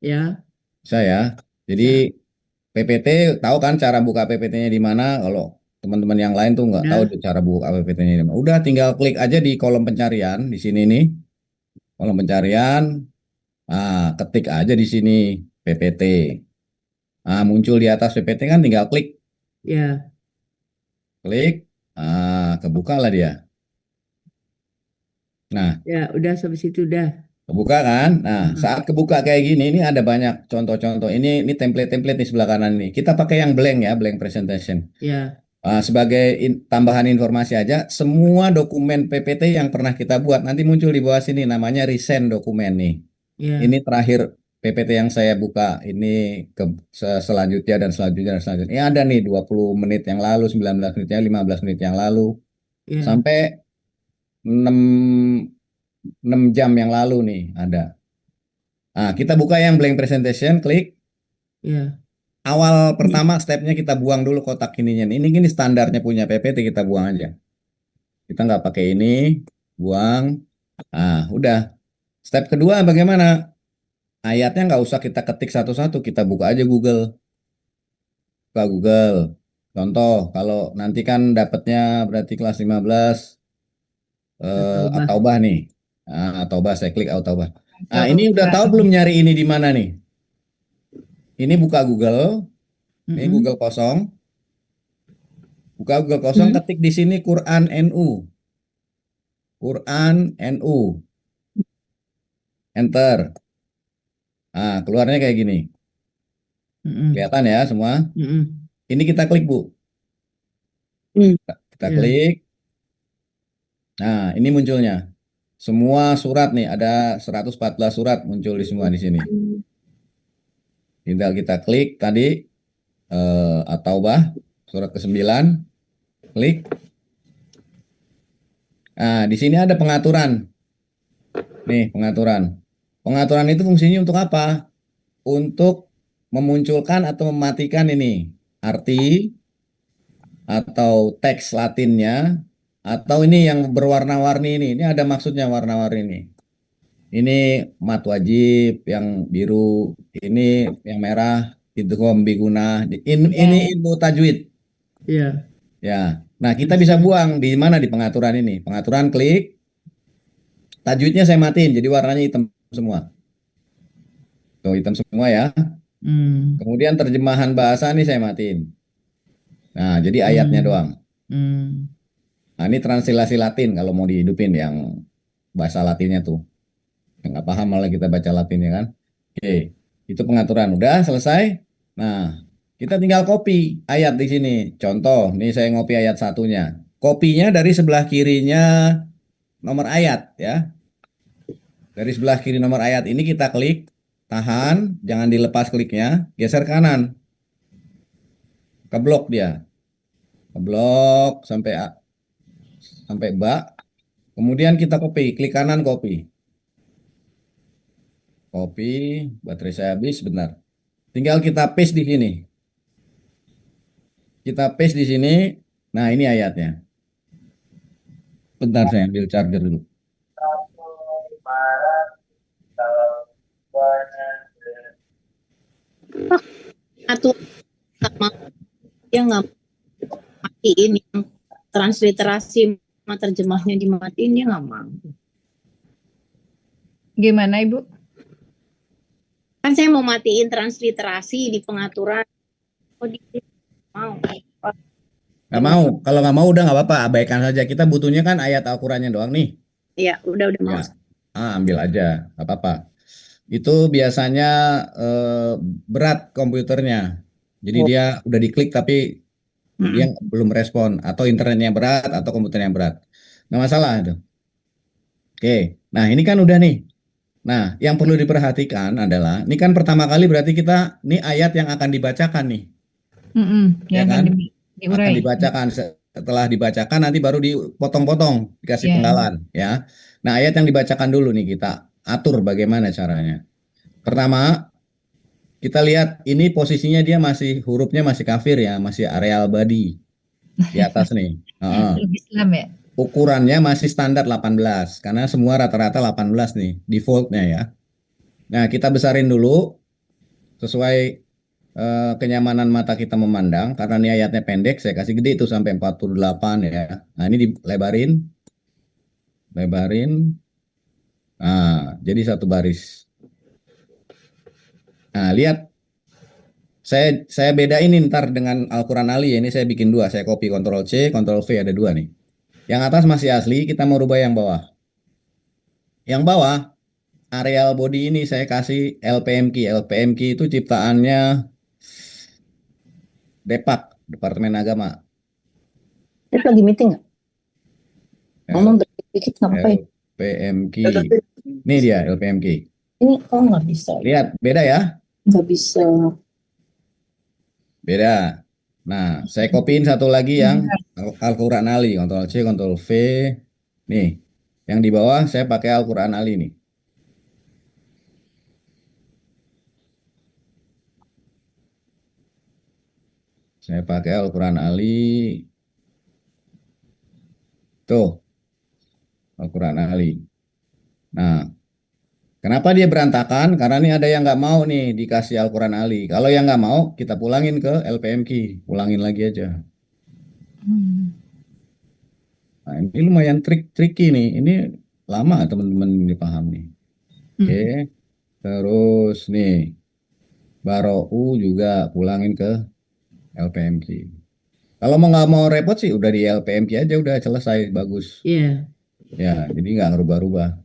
Ya. Bisa ya. Jadi PPT tahu kan cara buka PPT-nya di mana? Kalau teman-teman yang lain tuh nggak tahu Udah. cara buka PPT-nya di mana. Udah tinggal klik aja di kolom pencarian di sini nih. Kolom pencarian. Nah, ketik aja di sini PPT. Nah, muncul di atas PPT kan tinggal klik. Ya. Klik. Nah, kebuka lah dia. Nah, Ya, udah sampai situ udah. kebuka kan? Nah, saat kebuka kayak gini, ini ada banyak contoh-contoh. Ini template-template di sebelah kanan ini. Kita pakai yang blank ya, blank presentation. Ya. Sebagai tambahan informasi aja, semua dokumen PPT yang pernah kita buat nanti muncul di bawah sini, namanya recent dokumen nih. Ya. Ini terakhir PPT yang saya buka. Ini selanjutnya dan selanjutnya dan selanjutnya. Ini ada nih 20 menit yang lalu, 19 menit, 15 menit yang lalu, Ya. sampai 6 jam yang lalu nih ada. Nah, kita buka yang blank presentation, klik. Ya. Awal pertama stepnya kita buang dulu kotak ininya. Ini standarnya punya PPT, kita buang aja. Kita nggak pakai ini, buang. Nah, udah. Step kedua bagaimana? Ayatnya nggak usah kita ketik satu-satu, kita buka aja Google. Buka Google. Contoh, kalau nanti kan dapatnya berarti kelas 15 At-Taubah nih. Nah, At-Taubah, saya klik At-Taubah. Nah, ini udah tahu belum nyari ini di mana nih? Ini buka Google. Ini Google kosong. Buka Google kosong, ketik di sini Quran NU. Quran NU. Enter. Nah, keluarnya kayak gini. Kelihatan ya semua? Ini kita klik, Bu. Kita klik. Nah, ini munculnya. Semua surat nih, ada 114 surat muncul di semua di sini. Tinggal kita klik tadi At-Taubah surat ke-9. Klik. Nah, di sini ada pengaturan. Nih, pengaturan. Pengaturan itu fungsinya untuk apa? Untuk memunculkan atau mematikan ini arti atau teks Latinnya, atau ini yang berwarna-warni ini. Ini ada maksudnya warna-warni ini. Ini mat wajib yang biru, ini yang merah, idgham biguna. Ini ilmu tajwid. Ya. Ya. Nah, kita bisa buang di mana di pengaturan ini? Pengaturan klik, tajwidnya saya matiin jadi warnanya hitam semua. Tuh, hitam semua ya. Hmm. Kemudian terjemahan bahasa ini saya matiin. Nah, jadi ayatnya doang. Hmm. Nah, ini translasi Latin kalau mau dihidupin yang bahasa Latinnya tuh. Yang nggak paham malah kita baca Latinnya kan. Oke, itu pengaturan udah selesai. Nah, kita tinggal copy ayat di sini. Contoh, nih saya ngopi ayat satunya. Kopinya dari sebelah kirinya nomor ayat ya. Dari sebelah kiri nomor ayat ini kita klik, tahan, jangan dilepas kliknya, geser kanan, keblok dia, keblok sampai bak. Kemudian kita copy, klik kanan copy. Copy, baterai saya habis, benar. Tinggal kita paste di sini. Kita paste di sini. Nah, ini ayatnya. Bentar saya ambil charger dulu. Satu sama dia nggak matiin yang transliterasi sama terjemahnya dimatiin, dia nggak mau. Gimana Ibu? Kan saya mau matiin transliterasi di pengaturan. Oh, dia mau. Nggak mau. Kalau nggak mau udah nggak apa-apa. Abaikan saja. Kita butuhnya kan ayat Al-Qurannya doang nih. Ya, udah mau. Ya. Ambil aja. Nggak apa-apa. Itu biasanya berat komputernya. Jadi Oh. dia udah diklik tapi dia belum respon. Atau internetnya berat atau komputernya berat. Nggak masalah itu. Oke. Nah, ini kan udah nih. Nah, yang perlu diperhatikan adalah, ini kan pertama kali berarti kita, ini ayat yang akan dibacakan nih. Ya Yang kan? akan Akan diurai. dibacakan. Setelah dibacakan nanti baru dipotong-potong, dikasih Ya. penggalan. Ya. Nah, ayat yang dibacakan dulu nih kita atur bagaimana caranya. Pertama, kita lihat ini posisinya dia masih, hurufnya masih kafir ya, masih areal body di atas nih. Heeh. Islam ya. Ukurannya masih standar 18 karena semua rata-rata 18 nih defaultnya ya. Nah, kita besarin dulu sesuai kenyamanan mata kita memandang. Karena ini ayatnya pendek, saya kasih gede itu sampai 48 ya. Nah, ini dilebarin. Lebarin. Nah, jadi satu baris. Nah, lihat. Saya bedain ini ntar dengan Al-Quran Ali. Ini saya bikin dua. Saya copy Ctrl C, Ctrl V, ada dua nih. Yang atas masih asli, kita mau rubah yang bawah. Yang bawah, areal body ini saya kasih LPM Key. LPM Key itu ciptaannya Depak, Departemen Agama. Dia lagi meeting nggak? Ngomong dikit sampai. LPM Key. Ini dia LPM Key. Ini nggak bisa. Lihat, beda ya? Nggak bisa. Beda. Nah, saya copyin satu lagi yang Al-Quran Ali. Ctrl C, Ctrl V. Nih, yang di bawah saya pakai Al-Quran Ali nih. Saya pakai Al-Quran Ali. Tuh, Al-Quran Ali. Nah, kenapa dia berantakan? Karena ini ada yang nggak mau nih dikasih Al-Quran Ali. Kalau yang nggak mau, kita pulangin ke LPM Key. Pulangin lagi aja. Nah, ini lumayan tricky nih. Ini lama teman-teman ini paham nih. Oke. Terus nih, Barou juga pulangin ke LPM Key. Kalau nggak mau repot sih, udah di LPM Key aja, udah selesai, bagus. Iya. Ya, jadi nggak ngerubah-rubah.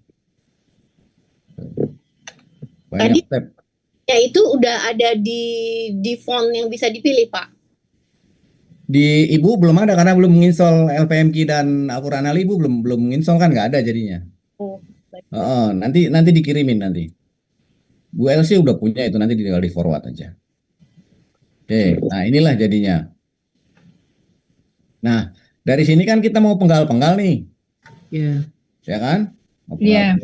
Banyak Tadi- step. Ya itu udah ada di font yang bisa dipilih, Pak. Di Ibu belum ada karena belum menginstall LPM Key dan Al-Quran Ali. Ibu belum menginstall kan, nggak ada jadinya. Oh, baik. Nanti dikirimin nanti. Bu Elsie udah punya itu, nanti tinggal di forward aja. Oke, nah inilah jadinya. Nah, dari sini kan kita mau penggal-penggal nih, Iya. ya kan? Mau Iya.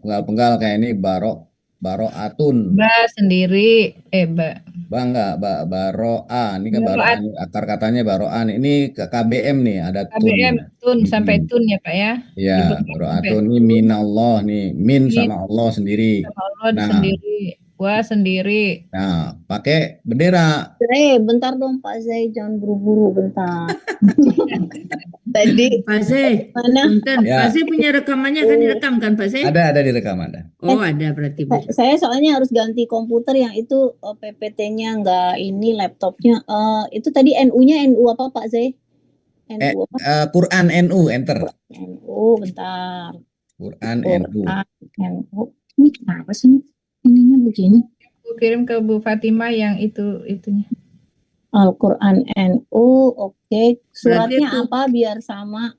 penggal-penggal kayak ini barok. Baro'atun. Ba sendiri. Enggak, baro'a. Ini kan baro'a, Baro'at ini akar katanya baro'an. Ini ke KBM nih, ada KBM tunnya. tun sampai Mm-mm. tun ya Pak ya. Ya, Dibekap sampai baro'atun ini tun. minallah nih, min Ini sama Allah sendiri. sama Allah Nah, sendiri. Wa sendiri. pakai bendera. Bentar dong Pak Zai, jangan buru-buru bentar. Tadi Pak Zai, mana? punten, Ya, Pak Zai punya rekamannya kan direkam kan Pak Zai? ada direkam ada. Oh ada berarti Bu. Saya soalnya harus ganti komputer yang itu PPT-nya nggak ini laptopnya. Itu tadi NU-nya NU apa Pak Zai? NU apa? Quran NU, enter. NU, bentar. Quran NU. Quran NU. Ini kenapa sih ininya begini? Aku kirim ke Bu Fatimah yang itunya. Al-Quran NU, oke. Suratnya Berarti apa biar sama?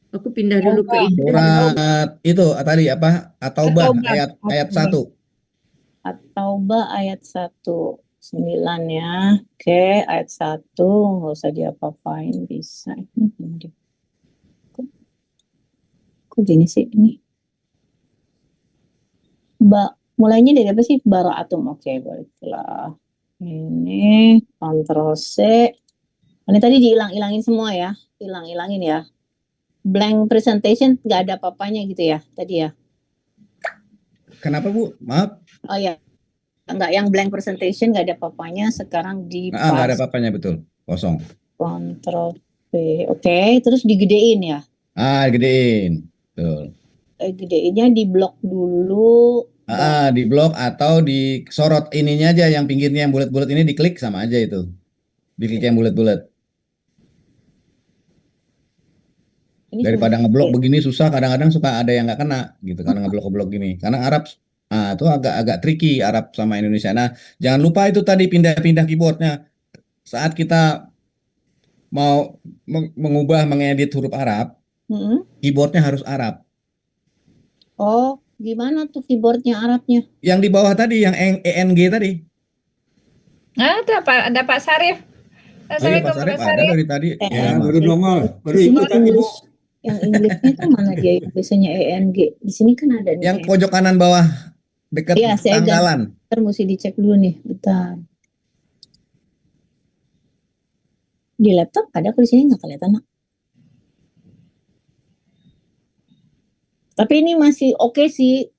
aku pindah dulu ke ini. Surat itu tadi apa? At-Taubah At-Taubah. ayat 1. At-Taubah ayat 1. 9 ya. Oke, ayat 1 nggak usah diapa-apain bisa. Ini kok gini sih ini? Mulainya dari apa sih? Bara'atum. Oke, baiklah. Ini Ctrl C. Ini tadi dihilang-hilangin semua ya. Hilang-hilangin ya. Blank presentation nggak ada apa-apanya gitu ya tadi ya. Kenapa Bu? Maaf. Oh ya, nggak yang blank presentation nggak ada apa-apanya. Sekarang di Nggak ada apa-apanya, betul. Kosong. Ctrl V. Oke, terus digedein ya. Gedein. Betul. Gedeinnya di blok dulu. Di blok atau disorot ininya aja, yang pinggirnya yang bulat-bulat ini diklik sama aja itu. Diklik yang bulat-bulat. Ini Daripada cuma- ngeblok begini susah, kadang-kadang suka ada yang nggak kena gitu karena ngeblok-ngeblok gini. Karena Arab itu agak tricky Arab sama Indonesia. Nah, jangan lupa itu tadi pindah-pindah keyboardnya. Saat kita mau mengedit huruf Arab, Mm-mm. keyboardnya harus Arab. Oh, gimana tuh keyboardnya Arabnya? Yang di bawah tadi, yang ENG tadi. Ada Pak Sarif. Oh iya, Pak Sarif ada dari tadi. Ya, baru nongol, baru Di sini ikutan Ibu. English. Yang Englishnya tuh mana dia biasanya ENG. Di sini kan ada nih. Yang pojok kanan bawah dekat Iya, saya tanggalan. Bentar, mesti dicek dulu nih, bentar. Di laptop ada, kok di sini nggak kelihatan, Nak. Tapi ini masih oke sih,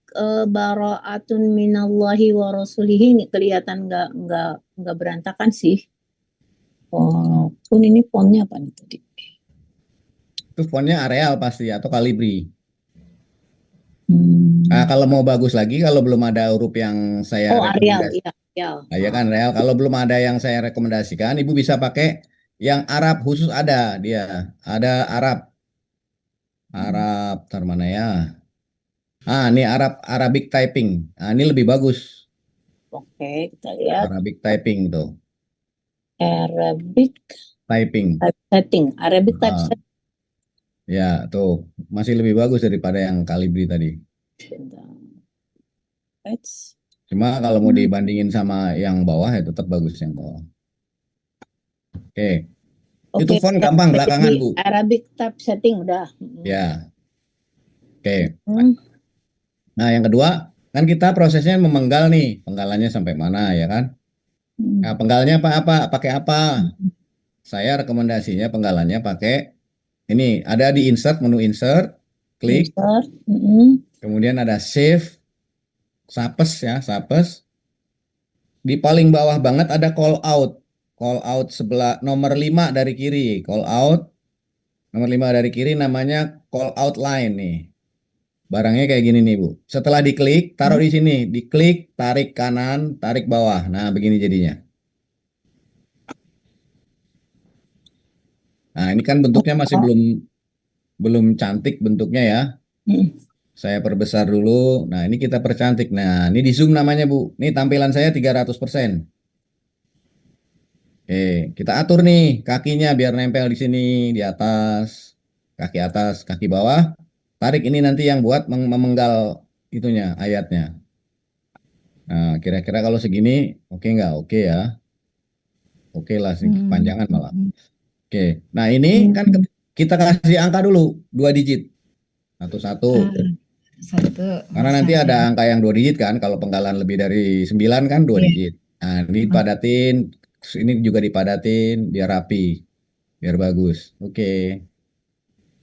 bara'atun minallahi wa rasulihi ini kelihatan nggak berantakan sih. Oh, pun ini fontnya apa nih tadi? Itu fontnya Arial pasti atau Calibri. Hmm. Nah, kalau mau bagus lagi, kalau belum ada huruf yang saya Oh, Arial, rekomendasikan, iya, Arial. ya kan Arial. Kalau belum ada yang saya rekomendasikan, Ibu bisa pakai yang Arab khusus ada dia. Ada Arab, tar mana ya? Ini Arabic typing. Ini lebih bagus. Oke, kita lihat Arabic typing tuh. Arabic Typing. typesetting, Arabic Ah. typesetting. Ya, tuh masih lebih bagus daripada yang Calibri tadi. Cuma kalau mau dibandingin sama yang bawah ya tetap bagus yang bawah. Oke. Itu font gampang belakangan, Bu. Arabic typesetting udah. Ya. Oke. Hmm. Nah, yang kedua, kan kita prosesnya memenggal nih. Penggalannya sampai mana ya kan? Nah, penggalnya pakai apa? Saya rekomendasinya penggalannya pakai ini, ada di insert, menu insert, klik, Insert. kemudian ada save, sapes ya, sapes. Di paling bawah banget ada call out. Call out sebelah nomor 5 dari kiri, call out. Nomor 5 dari kiri namanya call out line nih. Barangnya kayak gini nih, Bu. Setelah diklik, taruh di sini, diklik, tarik kanan, tarik bawah. Nah, begini jadinya. Nah, ini kan bentuknya masih belum cantik bentuknya ya. Saya perbesar dulu. Nah, ini kita percantik. Nah, ini di zoom namanya, Bu. Ini tampilan saya 300%. Oke, kita atur nih kakinya biar nempel di sini, di atas, kaki bawah. Tarik ini nanti yang buat memenggal itunya, ayatnya. Nah, kira-kira kalau segini, oke nggak? Oke ya. Oke lah, kepanjangan malah. Oke, nah ini kan kita kasih angka dulu, 2 digit. 11. Satu. Karena nanti ada angka yang 2 digit kan, kalau penggalan lebih dari 9 kan 2 Iya. digit. Nah, ini dipadatin, ini juga dipadatin biar rapi, biar bagus. Oke,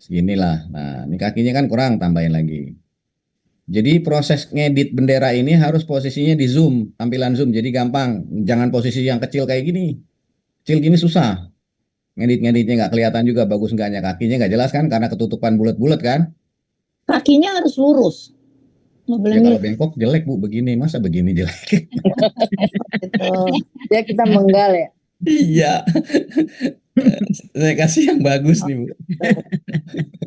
seginilah. Nah, ini kakinya kan kurang, tambahin lagi. Jadi proses ngedit bendera ini harus posisinya di zoom, tampilan zoom, jadi gampang. Jangan posisi yang kecil kayak gini. Kecil gini susah. Ngedit-ngeditnya nggak kelihatan juga bagus enggaknya. Kakinya nggak jelas kan, karena ketutupan bulat-bulat kan. Kakinya harus lurus. Nggak boleh Ya kalau miring bengkok jelek Bu, begini. Masa begini jelek? gitu. Ya kita menggal ya. Iya. Saya kasih yang bagus nih Bu.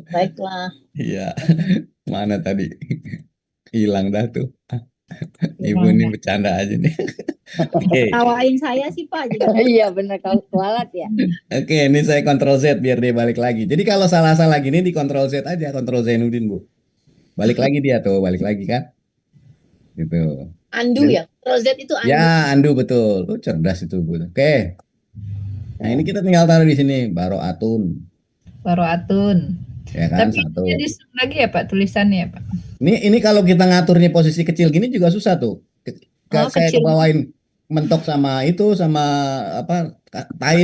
Baiklah. Iya. Mana tadi? Hilang dah tuh. Ibu Hilang ini dah. bercanda aja nih. Oke. Tawain saya sih Pak. Iya benar kalau kualat ya. Oke, ini saya Ctrl Z biar dia balik lagi. Jadi kalau salah-salah gini di Ctrl Z aja, Ctrl Zainuddin Bu. Balik lagi dia tuh, balik lagi kan? Gitu. Undo ya. Ctrl Z itu undo. Ya, undo betul. Lu cerdas itu Bu. Oke. Nah, ini kita tinggal taruh di sini, Baro'atun. Baro'atun. Ya kan, Tapi satu. jadi zoom lagi ya Pak tulisannya ya Pak. Ini kalau kita ngaturnya posisi kecil gini juga susah tuh. Saya Kecil. kebawain mentok sama itu sama apa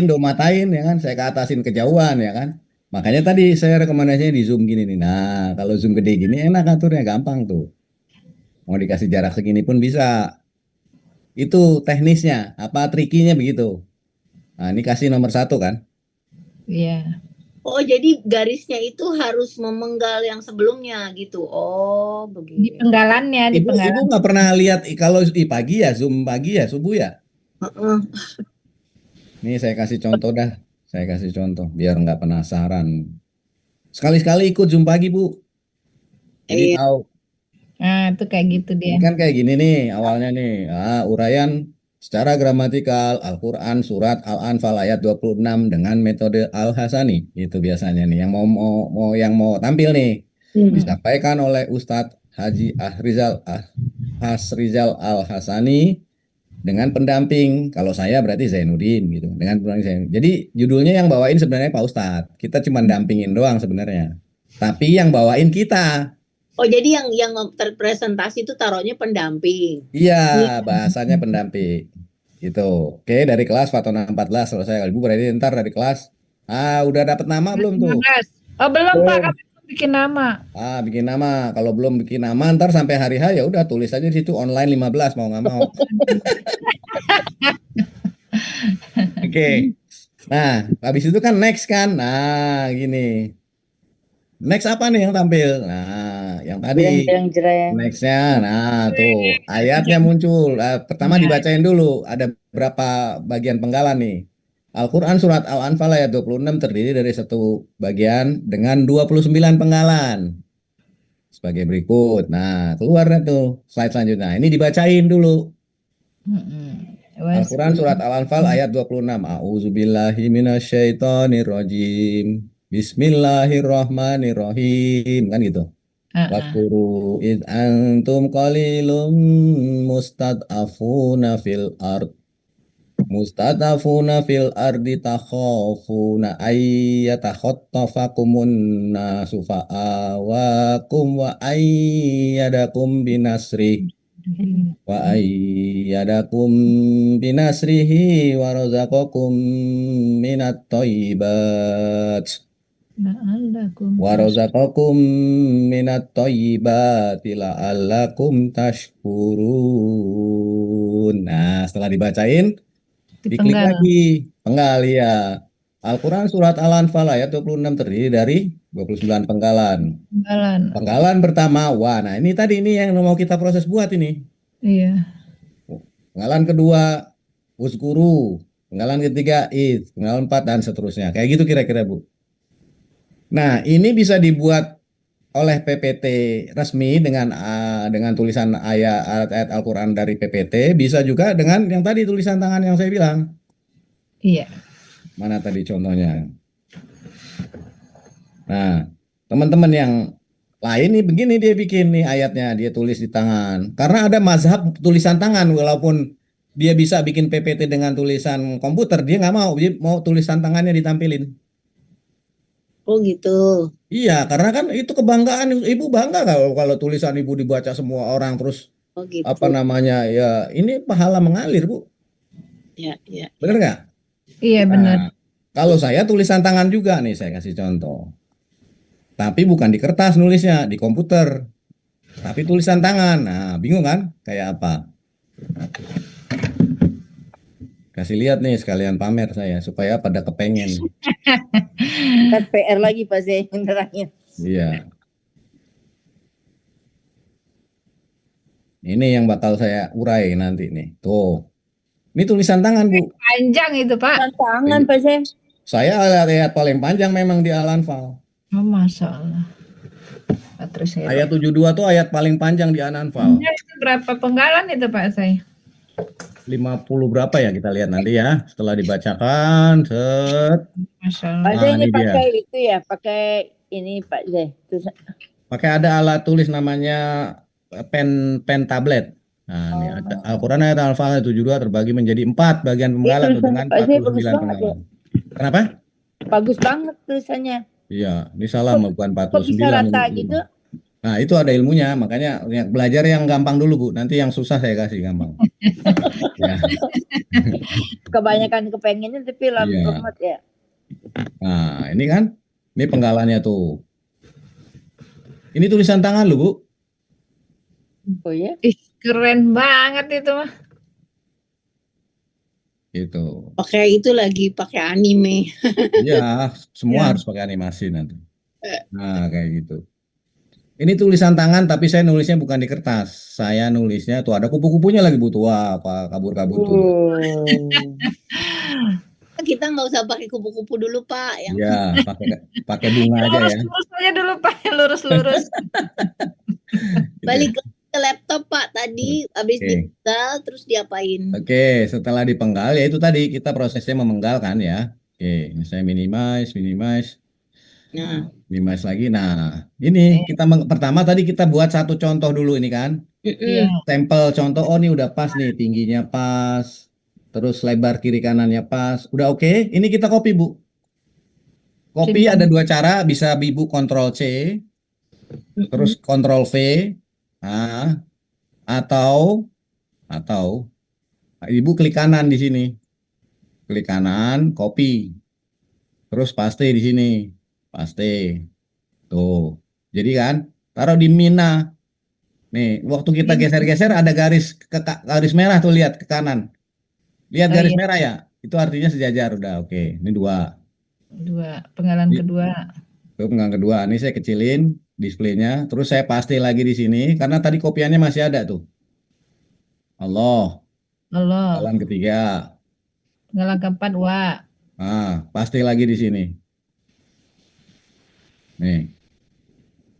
doma tain ya kan, saya ke atasin kejauhan ya kan. Makanya tadi saya rekomendasinya di zoom gini nih. Nah, kalau zoom gede gini enak aturnya, gampang tuh. Mau dikasih jarak segini pun bisa. Itu teknisnya, apa trikinya begitu. Nah, ini kasih nomor 1 kan. Iya. Oh jadi garisnya itu harus memenggal yang sebelumnya gitu. Oh Di begini. penggalannya, di Ibu penggalan. nggak pernah lihat kalau pagi ya, zoom pagi ya, subuh ya. Heeh. Nih saya kasih contoh dah. Saya kasih contoh biar nggak penasaran. Sekali-sekali ikut zoom pagi Bu. Jadi Iya. tahu. Nah, itu kayak gitu dia. Ini kan kayak gini nih awalnya nih. Uraian secara gramatikal Al-Quran surat Al-Anfal ayat 26 dengan metode Al-Hasani. Itu biasanya nih yang mau tampil nih. Disampaikan oleh Ustadz Haji Hasrizal Al-Hasani dengan pendamping. Kalau saya berarti Zainuddin gitu. Dengan pendamping Zainuddin. Jadi judulnya yang bawain sebenarnya Pak Ustadz. Kita cuma dampingin doang sebenarnya. Tapi yang bawain kita. Oh jadi yang terpresentasi itu taruhnya pendamping. Iya, bahasanya pendamping. Gitu. Oke, dari kelas Fatona 14 selesai. Ibu berarti ntar dari kelas. Udah dapat nama belum tuh? 15. Oh belum Pak, kami belum bikin nama. Bikin nama. Kalau belum bikin nama ntar sampai hari H ya udah tulis aja di situ online 15 mau nggak mau. Oke. Nah, habis itu kan next kan. Nah, gini. Next apa nih yang tampil? Nah, yang tadi. Nextnya, nah tuh ayatnya muncul. Pertama dibacain dulu. Ada berapa bagian penggalan nih? Al-Quran surat Al-Anfal ayat 26 terdiri dari satu bagian dengan 29 penggalan. Sebagai berikut. Nah, keluar dah tuh slide selanjutnya. Ini dibacain dulu. Al-Quran surat Al-Anfal ayat 26. A'udzubillahi minasyaitonirrajim. Bismillahirrahmanirrahim. Kan gitu. Wakuru id antum qalilum mustad'afuna fil ardi takhafuna ayyatakhatafakumun nasu fa'awakum wa ayyadakum binasrihi wa razaqakum minat thayyibat warazaqakum minat thayyibati la'allakum tashkurun. Nah, setelah dibacain diklik lagi penggal ya. Al-Quran surat Al-Anfal ayat 26 terdiri dari 29 penggalan. Penggalan pertama nah ini tadi ini yang mau kita proses buat ini. Iya. Penggalan kedua uzkuru, penggalan ketiga penggalan 4 dan seterusnya. Kayak gitu kira-kira Bu. Nah, ini bisa dibuat oleh PPT resmi dengan tulisan ayat Al-Quran dari PPT, bisa juga dengan yang tadi tulisan tangan yang saya bilang. Iya. Mana tadi contohnya? Nah, teman-teman yang lain nih begini dia bikin nih ayatnya, dia tulis di tangan. Karena ada mazhab tulisan tangan, walaupun dia bisa bikin PPT dengan tulisan komputer, dia nggak mau, dia mau tulisan tangannya ditampilin. Oh gitu. Iya, karena kan itu kebanggaan. Ibu bangga kalau tulisan ibu dibaca semua orang terus Oh gitu. apa namanya ya ini pahala mengalir Bu, Ya, ya. bener nggak? Iya benar. Nah, kalau saya tulisan tangan juga nih saya kasih contoh, tapi bukan di kertas nulisnya di komputer, tapi tulisan tangan. Nah, bingung kan? Kayak apa? Kasih lihat nih sekalian pamer saya supaya pada kepengen. Kan PR lagi Pak Zai yang nerangin. Iya, ini yang bakal saya urai nanti nih. Tuh, ini tulisan tangan Bu. Panjang itu Pak. Tangan Pak Zai. Saya ayat paling panjang memang di Al-Anfal. Oh Masya Allah. Terus Ayat 72 tuh ayat paling panjang di Al-Anfal. itu berapa penggalan itu Pak saya? 50 berapa ya kita lihat nanti ya. Setelah dibacakan, set. Masya Pak Allah. Zai Nah, ini ini dia. pakai itu ya, pakai ini Pak Zai. Terus Pakai ada alat tulis namanya pen tablet. Nah, ini Al-Quran ayat Al-Anfal 72 terbagi menjadi 4 bagian penggalan tuh dengan Pak Zai bagus 49 banget ya. penggalan. Kenapa? Bagus banget tulisannya. Iya, ini salah bukan Kok 49 bisa rata ini. gitu? Nah, itu ada ilmunya, makanya belajar yang gampang dulu, Bu. Nanti yang susah saya kasih gampang. Ya. Kebanyakan kepengennya tapi lama Iya. banget ya. Nah, ini kan, ini penggalannya tuh. Ini tulisan tangan loh, Bu. Oh ya? Ih, keren banget itu mah. Gitu. Pakai itu lagi pakai anime. Iya, semua Ya. harus pakai animasi nanti. Nah, kayak gitu. Ini tulisan tangan, tapi saya nulisnya bukan di kertas. Saya nulisnya tuh ada kupu-kupunya lagi, Bu. Wah, apa kabur-kabur tuh. Kita nggak usah pakai kupu-kupu dulu Pak. Yang Iya, pakai bunga aja ya. Lurus aja dulu Pak, lurus-lurus. Gitu. balik ke laptop Pak tadi habis Oke. dipenggal terus diapain? Oke, setelah dipenggal ya itu tadi kita prosesnya memenggal kan ya. Oke, saya minimize Nah, lagi. Nah, ini kita pertama tadi kita buat satu contoh dulu ini kan. Iya. Sampel contoh, oh ini udah pas nih, tingginya pas, terus lebar kiri kanannya pas. Udah oke, ini kita copy Bu. Copy Simpan. ada dua cara, bisa Ibu Ctrl C, terus Ctrl V, nah, atau Ibu klik kanan di sini. Klik kanan, copy. Terus paste di sini. Paste. Tuh. Jadi kan, taruh di Mina. Nih, waktu kita geser-geser ada garis merah tuh, lihat ke kanan. Lihat Oh, garis iya. merah ya? Itu artinya sejajar udah. Oke, ini 2. Penggalan Iya. kedua. Tuh penggalan kedua. Ini saya kecilin displaynya, terus saya paste lagi di sini karena tadi kopiannya masih ada tuh. Allah. Penggalan ketiga. Penggalan keempat wa. Nah, paste lagi di sini. Nih.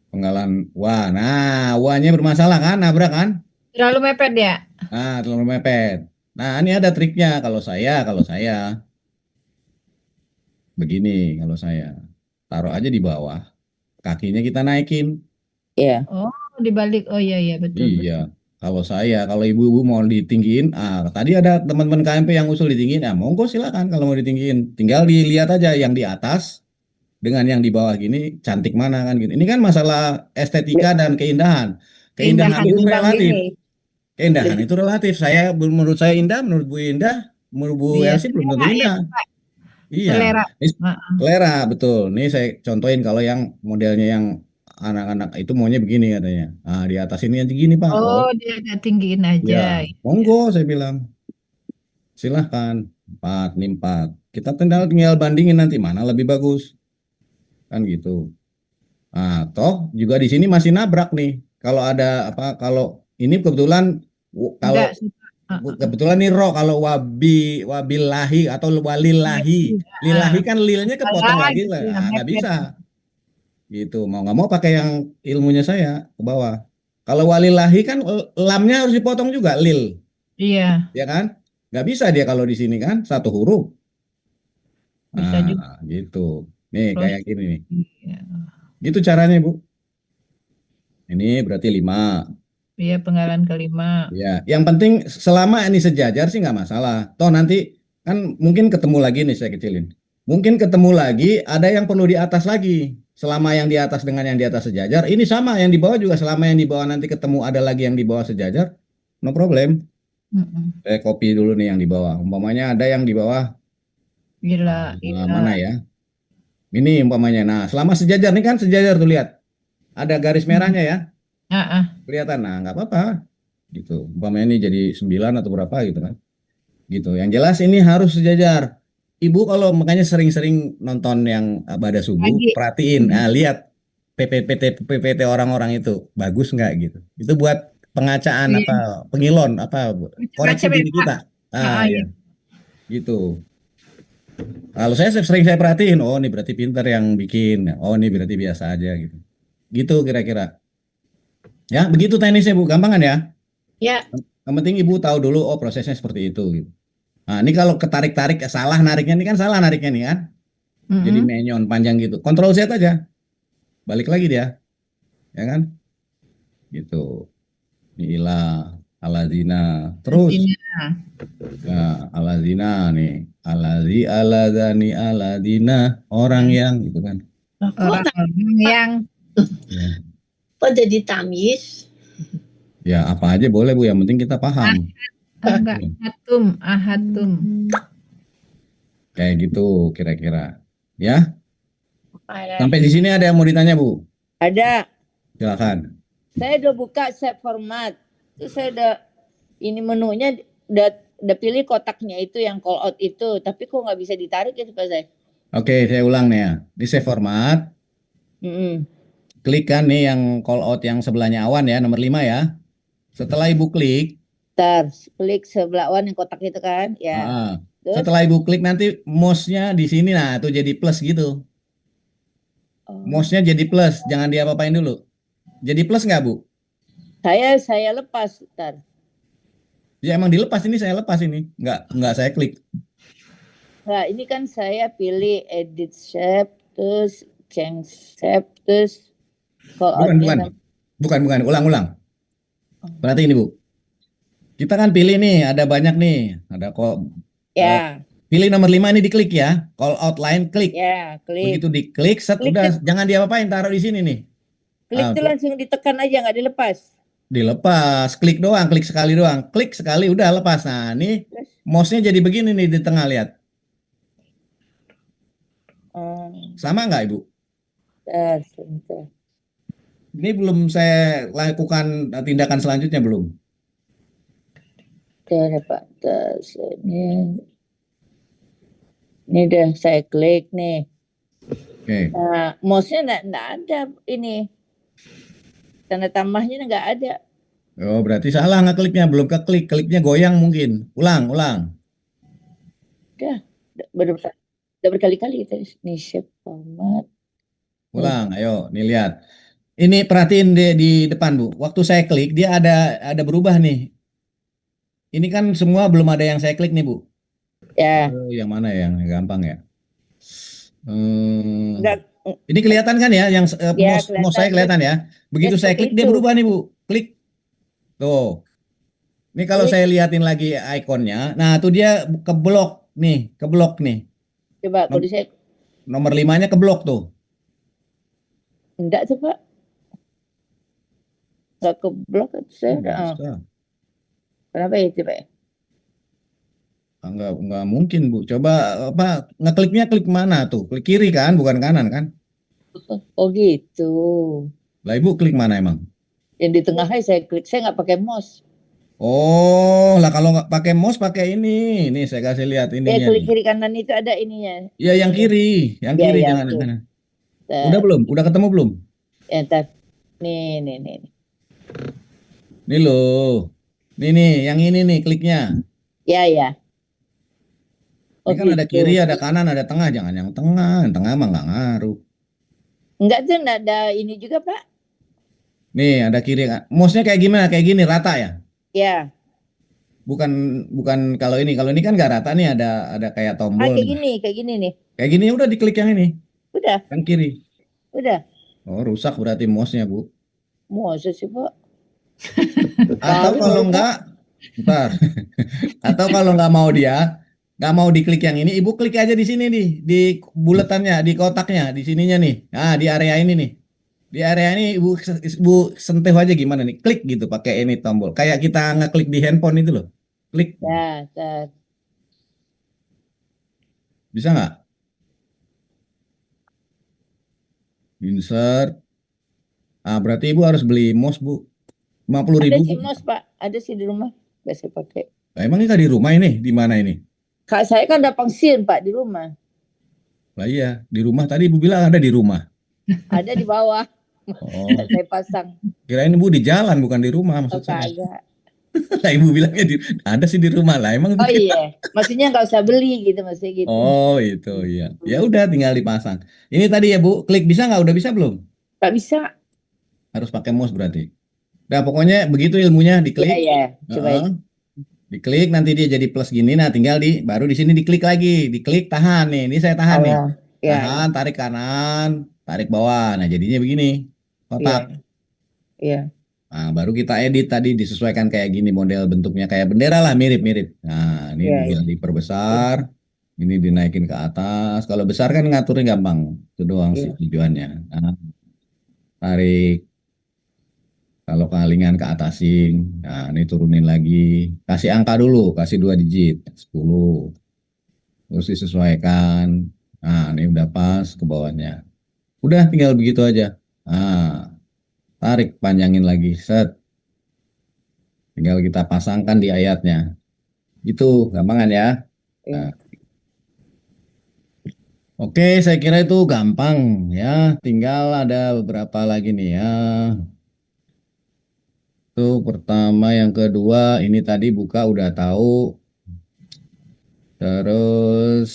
Penggalan wah. Nah, wahnya bermasalah kan? Nabrak kan? Terlalu mepet ya? Nah, terlalu mepet. Nah, ini ada triknya kalau saya begini kalau saya. Taruh aja di bawah. Kakinya kita naikin. Iya. Oh, dibalik. Oh iya betul. Iya. Kalau ibu-ibu mau ditinggiin, tadi ada teman-teman KMP yang usul ditinggiin, monggo silakan kalau mau ditinggiin. Tinggal dilihat aja yang di atas dengan yang di bawah gini cantik mana kan gitu. Ini kan masalah estetika dan keindahan. Keindahan itu relatif. Keindahan itu relatif. Menurut saya indah, menurut Bu indah, menurut Bu Iya, Elsi belum tentu selera, indah. Iya. Selera. Ini selera, betul. Nih saya contohin kalau yang modelnya yang anak-anak itu maunya begini katanya. Nah, di atas ini aja gini, Pak. Oh, dia agak tinggiin aja. Ya, monggo saya bilang. Silahkan. 4, nih 4. Kita tinggal bandingin nanti mana lebih bagus. Kan gitu. Nah, toh juga di sini masih nabrak nih. Kalau ini kebetulan kalau Enggak sih, Pak. kebetulan nih kalau wabillahi atau walillahi. Lillahi kan lilnya kepotong lagi lah. Iya, Nggak mepet. bisa. Gitu. Mau nggak mau pakai yang ilmunya saya ke bawah. Kalau walillahi kan lamnya harus dipotong juga lil. Iya, Ya kan? Nggak bisa dia kalau di sini kan satu huruf. bisa juga. Gitu. Nih Terus, kayak gini nih. iya. Gitu caranya, Bu. Ini berarti 5. Iya, penggalan kelima. Ya, yang penting selama ini sejajar sih nggak masalah. Toh nanti kan mungkin ketemu lagi nih saya kecilin. Mungkin ketemu lagi ada yang perlu di atas lagi. selama yang di atas dengan yang di atas sejajar, ini sama yang di bawah juga selama yang di bawah nanti ketemu ada lagi yang di bawah sejajar, no problem. Saya copy dulu nih yang di bawah. Umpamanya ada yang di bawah Gila, mana ya? Ini umpamanya. Nah, selama sejajar nih kan sejajar tuh lihat. Ada garis merahnya ya. Kelihatan. Nah, nggak apa-apa. Gitu. Umpamanya ini jadi 9 atau berapa gitu kan. Gitu. Yang jelas ini harus sejajar. Ibu kalau makanya sering-sering nonton yang ibadah subuh, Pagi. perhatiin, lihat PPT orang-orang itu bagus nggak gitu. Itu buat pengacaan Iya. apa, pengilon apa, koreksi Baca diri Pak. kita. Iya. Ya. Gitu. Kalau saya sering saya perhatiin, oh ini berarti pintar yang bikin, oh ini berarti biasa aja gitu. Gitu kira-kira. Ya, begitu teknisnya Bu, gampang kan ya? Ya. Yang penting Ibu tahu dulu, oh prosesnya seperti itu gitu. Nah, ini kalau ketarik-tarik salah nariknya ini kan salah nariknya nih kan. Jadi menyon panjang gitu. Kontrol Z aja. Balik lagi dia. Ya kan? Gitu. Inilah alazina. Terus ya, alazina nih. Alazi alazani aladina orang yang gitu kan. Orang yang Ya. Kok jadi tamyiz? Ya, apa aja boleh Bu, yang penting kita paham. enggak ahatum. Kayak gitu kira-kira. Ya. Sampai di sini ada yang mau ditanya Bu? Ada. Silakan. Saya udah buka save format. Terus saya udah ini menunya udah pilih kotaknya itu yang call out itu, tapi kok nggak bisa ditarik itu Pak saya. Oke, saya ulang nih ya. Di save format, klik kan nih yang call out yang sebelahnya awan ya, nomor 5 ya. Setelah Ibu klik, Klik sebelah awan yang kotak itu kan, ya. Terus? Setelah Ibu klik nanti mouse-nya di sini, nah tuh jadi plus gitu. Mouse-nya jadi plus, jangan diapa-apain dulu. Jadi plus nggak Bu? Saya lepas, ntar. Ya emang dilepas ini, saya lepas ini, nggak saya klik. Nah, ini kan saya pilih edit shape, terus change shape, terus call out-nya. Bukan, ulang. Berarti ini Bu. Kita kan pilih nih, ada banyak nih, ada kok. Ya. Pilih nomor 5 ini diklik ya, call out line klik. Ya, klik. Begitu diklik, udah jangan diapa-apain, taruh di sini nih. Klik itu langsung ditekan aja, nggak dilepas. Dilepas, klik doang, klik sekali doang, klik sekali udah lepas. Nah ini mouse-nya jadi begini nih di tengah lihat. Sama nggak Ibu? Sebentar. Ini belum saya lakukan tindakan selanjutnya belum? Udah Pak, ini udah saya klik nih. Oke. Nah, mouse-nya nggak ada ini. Tanda tambahnya nggak ada. Oh berarti salah ngekliknya, belum keklik, kliknya goyang mungkin. Ulang. Udah berkali-kali kita ini shape format. Ulang, ayo, nih lihat. Ini perhatiin di depan Bu. Waktu saya klik dia ada berubah nih. Ini kan semua belum ada yang saya klik nih Bu. Ya. Oh, yang mana yang gampang ya? Enggak. Ini kelihatan kan ya, yang mouse saya kelihatan ya. Begitu saya klik dia berubah nih Bu. Klik. Tuh. Ini kalau saya liatin lagi ikonnya, nah tuh dia keblok nih. Coba kalau saya nomor 5-nya keblok tuh. Enggak tuh Pak. Enggak keblok saya. Kenapa itu Pak? Enggak mungkin Bu. Coba apa ngekliknya klik mana tuh? Klik kiri kan, bukan kanan kan? Oh gitu. Lah Ibu klik mana emang? Yang di tengah saya klik, saya nggak pakai mouse. Oh, lah kalau nggak pakai mouse pakai ini. Nih saya kasih lihat ininya. Klik kiri kanan itu ada ininya. Ya yang kiri, jangan kanan. Udah belum? Udah ketemu belum? Ya, ntar. Nih. Nih loh. Nih, yang ini nih kliknya. Ya. Ini kan ada kiri, ada kanan, ada tengah. Jangan yang tengah. Yang tengah mah nggak ngaruh. Enggak tuh, ada ini juga Pak. Nih ada kiri. Mouse-nya kayak gimana? Kayak gini rata ya? Ya. Bukan kalau ini kan nggak rata nih, ada kayak tombol. Kayak gini nih. Kayak gini udah diklik yang ini. Udah. Yang kiri. Udah. Oh, rusak berarti mouse-nya, Bu. Masa sih, Pak? Atau kalau enggak, ntar. Atau kalau nggak mau dia, nggak mau diklik yang ini, Ibu klik aja di sini nih, di buletannya, di kotaknya, di sininya nih. Nah, di area ini nih. Di area ini Ibu sentuh aja gimana nih, klik gitu pakai ini tombol. Kayak kita ngeklik di handphone itu loh. Klik. Ya, tar. Bisa nggak? Insert. Ah, berarti Ibu harus beli mouse, Bu. 50.000, Ada Bu. sih mouse, Pak. Ada sih di rumah. Nggak saya pakai. Lah, emang ini nggak di rumah ini? Di mana ini? Kak saya kan ada pangsil, Pak, di rumah. Lah iya, di rumah tadi Ibu bilang ada di rumah. Ada di bawah. Oh, Saya pasang. kirain Ibu di jalan bukan di rumah Oh, maksud saya. kagak. Lah Ibu bilangnya ada sih di rumah lah. Emang Oh iya. Maksudnya nggak usah beli gitu, maksudnya gitu. Oh, itu iya. Ya udah tinggal dipasang. Ini tadi ya Bu, klik bisa nggak? Udah bisa belum? Nggak bisa. Harus pakai mouse berarti. Nah, pokoknya begitu ilmunya, Iya, diklik. iya. Coba Heeh. Diklik nanti dia jadi plus gini. Nah, tinggal baru di sini diklik lagi. Diklik tahan nih. Ini saya tahan nih. Allah. Ya, Tahan, tarik kanan, tarik bawah. Nah, jadinya begini. iya. Kotak. Iya. Nah, baru kita edit tadi disesuaikan kayak gini model bentuknya kayak bendera lah mirip-mirip. Nah, ini Iya, tinggal diperbesar, ini dinaikin ke atas. Kalau besar kan ngaturnya gampang. Itu doang sih Iya. tujuannya. Nah, tarik. Kalau kalingan ke atasin. Nah, ini turunin lagi. Kasih angka dulu, kasih 2 digit, 10. Terus disesuaikan. Nah, ini udah pas ke bawahnya. Udah tinggal begitu aja. Nah, tarik panjangin lagi. Set. Tinggal kita pasangkan di ayatnya. Itu gampangan ya. Iya. Nah, oke, saya kira itu gampang ya. Tinggal ada beberapa lagi nih ya. Itu pertama, yang kedua ini tadi buka udah tahu. Terus,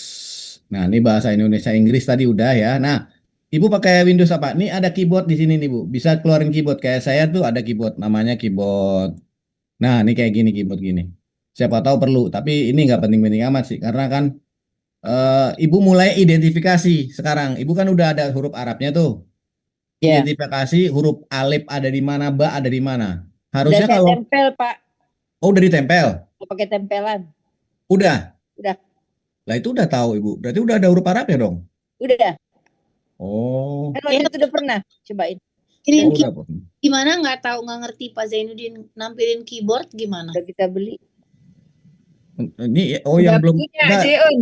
nah ini bahasa Indonesia Inggris tadi udah ya. Nah, Ibu pakai Windows apa? Ini ada keyboard di sini nih Bu. Bisa keluarin keyboard kayak saya tuh ada keyboard namanya keyboard. Nah, ini kayak gini keyboard gini. Siapa tahu perlu, tapi ini nggak penting-penting amat sih karena kan Ibu mulai identifikasi sekarang. Ibu kan udah ada huruf Arabnya tuh. Iya. Identifikasi huruf alif ada di mana, ba ada di mana. Udah Harusnya saya kalau tempel, Pak. udah ditempel, Mau pakai tempelan. udah. Udah. Lah itu udah tahu Ibu. Berarti udah ada huruf Arabnya dong. Udah. Oh, Kan waktu itu udah pernah. Cobain. Kirim udah. gimana nggak tahu nggak ngerti Pak Zainuddin nampilin keyboard gimana? Udah kita beli. Ini Udah yang belum punya enggak, sih, Un.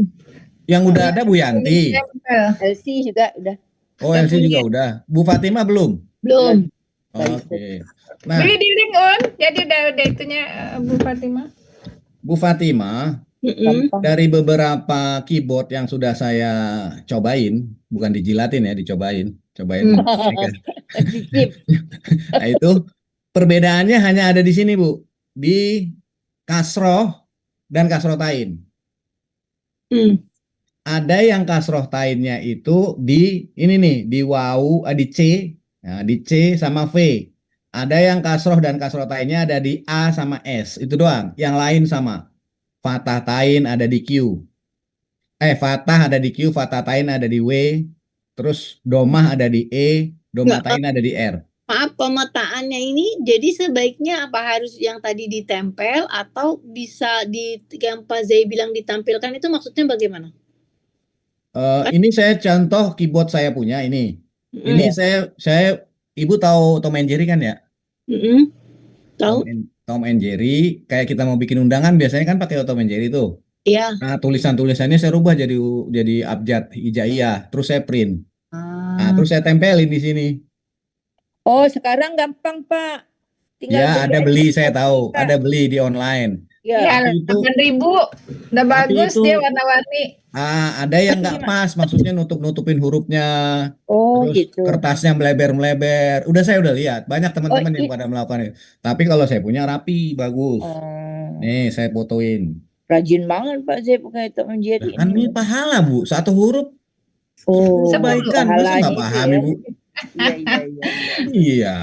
yang udah ada Bu Yanti. Tempel. LC juga udah. Oh, LC juga udah. Bu Fatimah belum. Belum. Oke. Nah, Beli di link, Un. Jadi udah itunya Bu Fatimah. Bu Fatimah, Gampang. dari beberapa keyboard yang sudah saya cobain, bukan dijilatin ya, dicobain, cobain. Cicip. Nah, itu perbedaannya hanya ada di sini, Bu. Di kasroh dan kasrotain. Hmm. Ada yang kasroh tainnya itu di ini nih, di wawu, di C, nah, di C sama V. Ada yang kasroh dan kasroh tainnya ada di A sama S, itu doang. Yang lain sama. Fathah tain ada di Q. Fathah ada di Q, fathah tain ada di W. Terus domah ada di E, domah tain ada di R. Maaf, pemetaannya ini jadi sebaiknya apa harus yang tadi ditempel atau bisa yang Pak Zai bilang ditampilkan itu maksudnya bagaimana? Ini saya contoh keyboard saya punya ini. Ini saya Ibu tahu Tom and Jerry kan ya? Tahu? Tom and Jerry, kayak kita mau bikin undangan biasanya kan pakai Tom and Jerry tuh. Iya. Nah, tulisannya saya rubah jadi abjad hijaiyah, terus saya print. Nah, terus saya tempelin di sini. Oh, sekarang gampang, Pak. Tinggal Ya, ada beli, saya tahu, Pak. ada beli di online. Ya. Tapi itu 8.000. Udah bagus itu- dia warna-warni. ada yang nggak pas, maksudnya nutupin hurufnya, Oh, terus gitu. kertasnya melebar-melebar. Saya udah lihat, banyak teman-teman yang iya. pada melakukan itu. Tapi kalau saya punya rapi, bagus. Oh, Nih, saya fotoin. rajin banget Pak Zai pakai Tom and Jerry Kan ini pahala, Bu. Satu huruf Oh, kebaikan. Masa pahalanya nggak itu paham, ya. Ibu? Iya. Iya.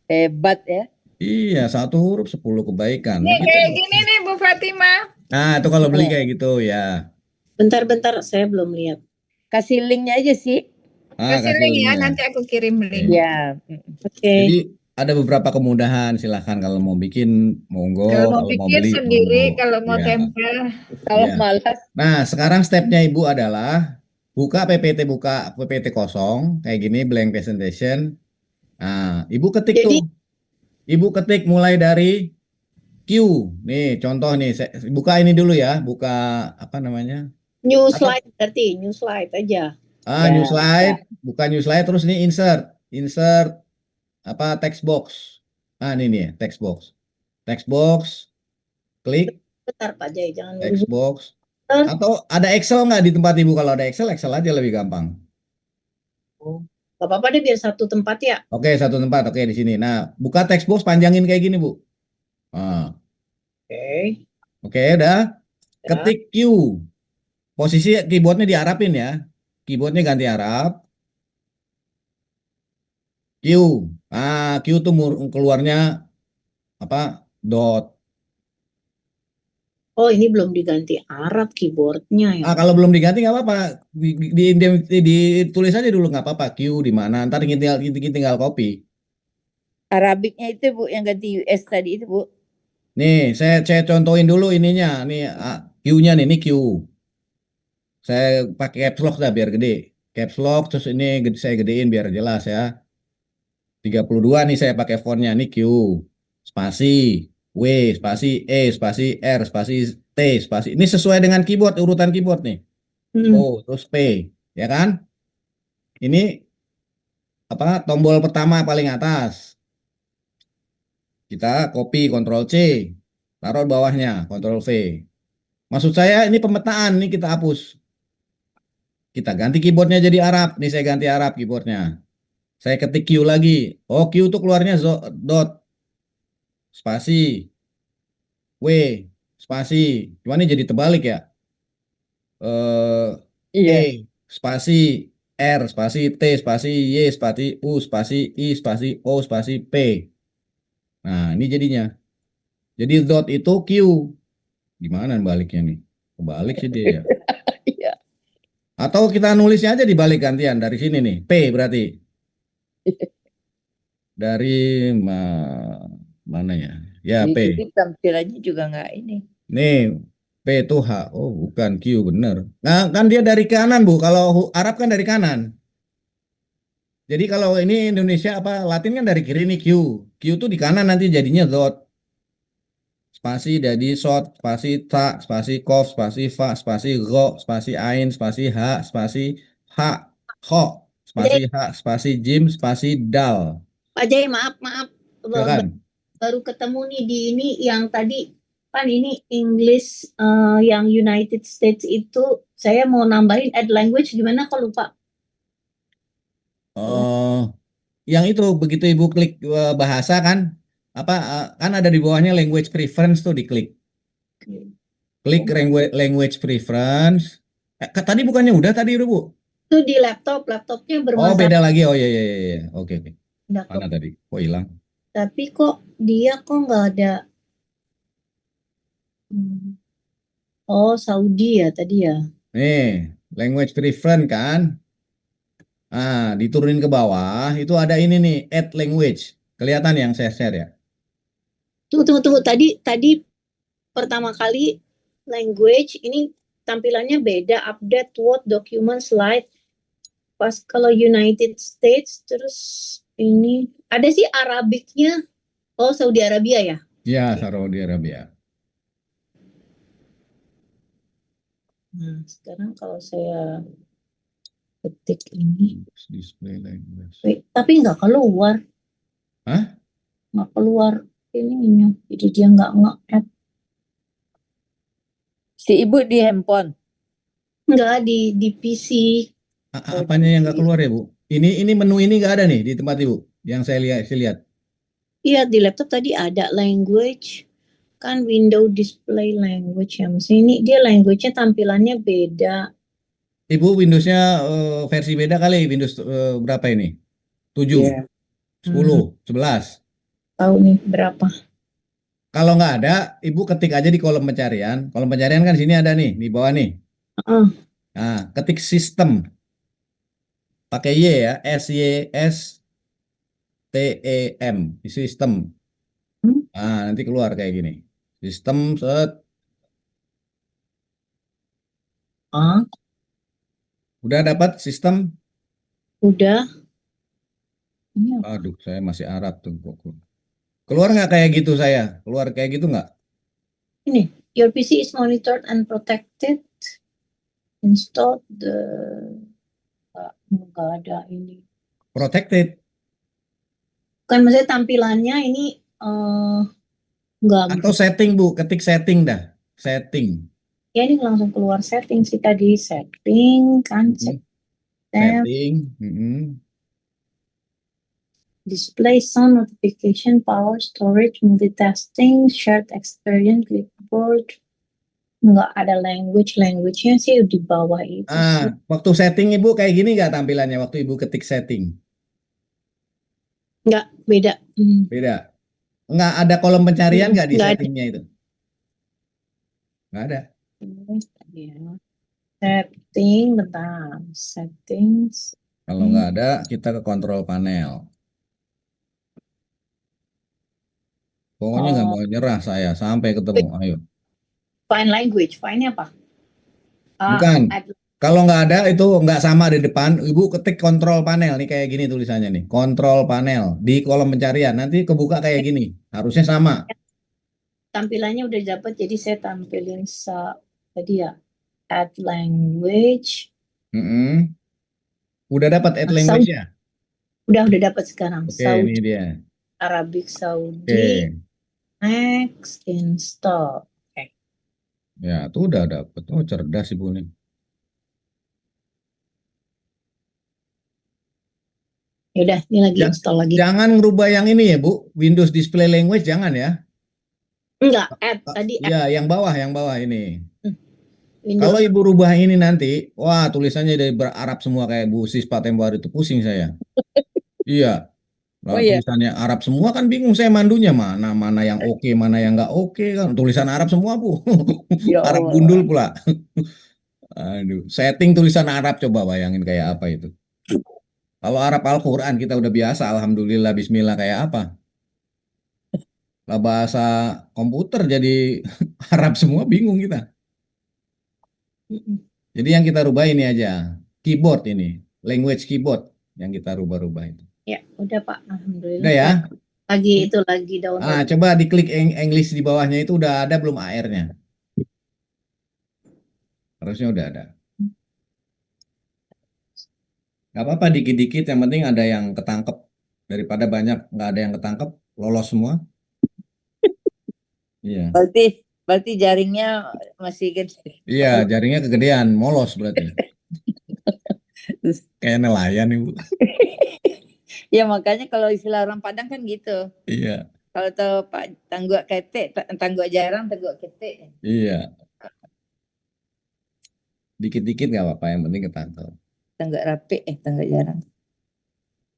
Hebat ya. Iya, satu huruf 10 kebaikan. Nih Gitu. kayak gini nih Bu Fatimah. Nah, itu kalau beli kayak gitu ya. Bentar, saya belum lihat. Kasih linknya aja sih. Ah, Kasih link ya, linknya. nanti aku kirim link. Ya. Oke. Jadi ada beberapa kemudahan, silahkan kalau mau bikin monggo, Kalau mau kalau mau bikin beli sendiri, monggo. kalau mau Ya, tempel, kalau ya. malas. Nah, sekarang stepnya Ibu adalah buka PPT kosong kayak gini blank presentation. Nah, Ibu ketik Jadi tuh. Ibu ketik mulai dari Q. Nih, contoh nih, saya buka ini dulu ya, buka apa namanya? new Atau slide berarti new slide aja. new Ya, slide, buka new slide terus nih insert apa text box. Nah, ini nih ya, text box. Text box, klik bentar Pak Jai, jangan text buru-buru. box. Atau ada Excel nggak di tempat Ibu? Kalau ada Excel, Excel aja lebih gampang. Gak apa-apa deh biar satu tempat ya. Oke, satu tempat. Oke, di sini. Nah, buka text box, panjangin kayak gini, Bu. Nah, Oke. oke, udah. Ya. Ketik Q. Posisi keyboardnya diarapin ya. Keyboardnya ganti Arab. Q. Q tuh keluarnya apa? Dot. Oh ini belum diganti Arab keyboardnya ya. Kalau belum diganti nggak apa-apa. Ditulis aja dulu nggak apa-apa. Q di mana? Ntar tinggal copy. Arabiknya itu Bu yang ganti US tadi itu Bu. Nih, saya contohin dulu ininya. Nih, Q-nya nih, ini Q. Saya pakai caps lock dah biar gede. Caps lock terus ini saya gedein biar jelas ya. 32 nih saya pakai fontnya. Ini Q. Spasi W, spasi E, spasi R, spasi T, spasi. Ini sesuai dengan keyboard, urutan keyboard nih. O, terus P, ya kan? Ini apa? Tombol pertama paling atas. Kita copy Ctrl C, taruh bawahnya Ctrl V. Maksud saya ini pemetaan nih kita hapus. Kita ganti keyboardnya jadi Arab. Nih saya ganti Arab keyboardnya. Saya ketik Q lagi. Oh, Q tuh keluarnya dot spasi W spasi. Gimana ini jadi terbalik ya? Iya. E spasi R spasi T spasi Y spasi U spasi I spasi O spasi P. Nah, ini jadinya. Jadi dot itu Q. Gimana baliknya nih? Kebalik sih dia ya. Iya. Atau kita nulisnya aja dibalik gantian dari sini nih. P berarti. Dari mana ya? Ya, P. Jadi tampilannya juga nggak ini. Nih, P itu H. Oh, bukan Q, bener. Nah, kan dia dari kanan, Bu. Kalau Arab kan dari kanan. Jadi kalau ini Indonesia apa Latin kan dari kiri nih Q. Q itu di kanan nanti jadinya dot. Spasi jadi short, spasi ta, spasi kof, spasi fa, spasi ro, spasi ain, spasi ha, spasi ha, ho, spasi ha, spasi jim, spasi dal. Pak Jai maaf Silakan. baru ketemu nih di ini yang tadi kan ini English yang United States itu saya mau nambahin add language gimana kok lupa. Yang itu begitu Ibu klik bahasa kan kan ada di bawahnya language preference tuh diklik. Klik language preference. Tadi bukannya udah tadi Bu? Itu di laptopnya Oh, bermasalah. beda lagi. Oh iya. Oke. Nggak Mana tadi? Kok hilang? Tapi kok dia kok nggak ada. Oh Saudi ya tadi ya. Nih, language preference kan. Diturunin ke bawah itu ada ini nih, add language. Kelihatan yang saya share ya. Tunggu. Tadi pertama kali language ini tampilannya beda, update Word document slide. Pas kalau United States terus ini ada sih Arabiknya. Oh Saudi Arabia ya. Ya, Saudi Arabia. Nah sekarang kalau saya ketik ini, Display language. tapi nggak keluar. Hah? Nggak keluar ininya, jadi dia nggak nge-add. Si Ibu di handphone. Nggak di PC. Apanya yang nggak keluar ya, Bu? Ini menu ini nggak ada nih di tempat Ibu. Yang saya lihat. Iya di laptop tadi ada language. Kan window display language ya. Maksudnya ini dia language-nya tampilannya beda. Ibu Windows-nya versi beda kali. Windows berapa ini? 7, Iya. 10, 11. Tahu nih berapa? Kalau nggak ada, Ibu ketik aja di kolom pencarian. Kolom pencarian kan sini ada nih, di bawah nih. Nah, ketik sistem. Pakai Y ya, SYS TEM, sistem. Hmm. Ah, nanti keluar kayak gini. Sistem set. Ah, Udah dapat sistem? Udah. ini apa? Aduh, saya masih Arab tuh. Keluar nggak kayak gitu saya? Keluar kayak gitu nggak? Ini, your PC is monitored and protected. Install the nggak ada ini. Protected. Bukan maksudnya tampilannya ini nggak Atau setting Bu, ketik setting dah. Setting. ya ini langsung keluar setting sih tadi setting kan Hmm, tab, Setting. Hmm. display sound notification power storage multitasking shared experience clipboard nggak ada language-nya sih di bawah itu sih. Waktu setting Ibu kayak gini nggak tampilannya waktu Ibu ketik setting? Nggak beda. Beda. Nggak ada kolom pencarian nggak di Nggak ada. settingnya itu? Nggak ada. Ya. Setting bentar settings Kalau nggak ada, kita ke kontrol panel. Pokoknya nggak mau nyerah saya sampai ketemu. Ayo. find language find-nya apa? Bukan. Add Kalau nggak ada itu nggak sama di depan. Ibu ketik kontrol panel nih kayak gini tulisannya nih. Kontrol panel di kolom pencarian. Nanti kebuka kayak gini. Harusnya sama. tampilannya udah dapat jadi saya tampilin tadi ya add language Mm-mm. Udah dapat add Saudi language-nya? udah dapat sekarang Oke, Saudi ini dia. Arabic Oke. Saudi next install Ya, tuh udah dapat. Oh, cerdas Ibu nih. yaudah ini lagi Ja- install lagi Jangan ngerubah yang ini ya, Bu. Windows Display Language jangan ya. enggak add tadi add Ya, yang bawah ini. Windows Kalau Ibu rubah ini nanti, wah tulisannya dari berarab semua kayak Bu Sispa tempo hari itu pusing saya. Iya, Oh lah iya. tulisannya Arab semua kan bingung saya mandunya mana yang oke, mana yang nggak oke kan tulisan Arab semua Bu. Ya Arab Allah. gundul pula. Aduh, setting tulisan Arab coba bayangin kayak apa itu. Kalau Arab Al-Quran kita udah biasa, Alhamdulillah, Bismillah kayak apa. Lah bahasa komputer jadi Arab semua bingung kita. Jadi yang kita rubah ini aja, keyboard ini, language keyboard yang kita rubah-rubah itu. ya udah Pak alhamdulillah Udah ya? lagi itu lagi download Coba diklik English di bawahnya itu udah ada belum AR-nya? Harusnya udah ada. Gak apa-apa dikit-dikit, yang penting ada yang ketangkep. Daripada banyak nggak ada yang ketangkep, lolos semua. Iya. Berarti jaringnya masih gede. Iya, jaringnya kegedean, molos berarti. Kayak nelayan Ibu. Ya makanya kalau istilah orang Padang kan gitu. Iya, Kalau tahu Pak tangguk ketek, tangguk jarang, tangguk ketek. iya. Dikit-dikit nggak apa-apa, yang penting ketangkep. Tangguk rapi, tangguk jarang.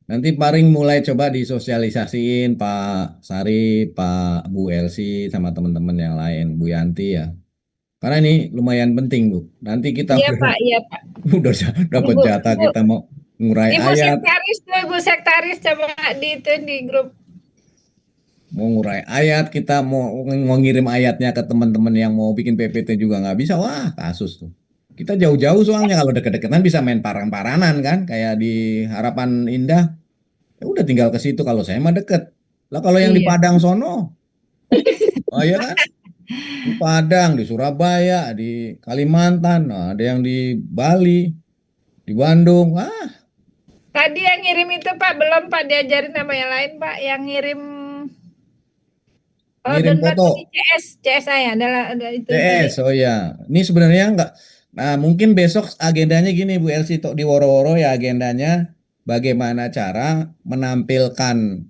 Nanti paling mulai coba disosialisasiin Pak Sari, Pak Bu Elsi, sama teman-teman yang lain, Bu Yanti ya. Karena ini lumayan penting Bu. Nanti kita Iya Pak, iya Pak. udah dapat Ibu, jatah Ibu. kita mau ngurai Ibu ayat, sektaris tuh, Ibu sektaris coba di grup. mau ngurai ayat, kita mau ngirim ayatnya ke teman-teman yang mau bikin PPT juga nggak bisa. Wah, kasus tuh. Kita jauh-jauh soalnya kalau deket-deketan bisa main parang-paranan kan, kayak di Harapan Indah. Ya udah tinggal ke situ kalau saya mah deket. Lah kalau yang di Iya. Padang sono, oh iya kan? Di Padang, di Surabaya, di Kalimantan, nah, ada yang di Bali, di Bandung. Tadi yang ngirim itu Pak, belum Pak diajarin sama yang lain Pak, yang ngirim Ngirim download foto. dari CS saya ada itu CS, tadi. oh iya. Ini sebenarnya enggak. Nah, mungkin besok agendanya gini Bu Elsi, di Woro-Woro ya agendanya bagaimana cara menampilkan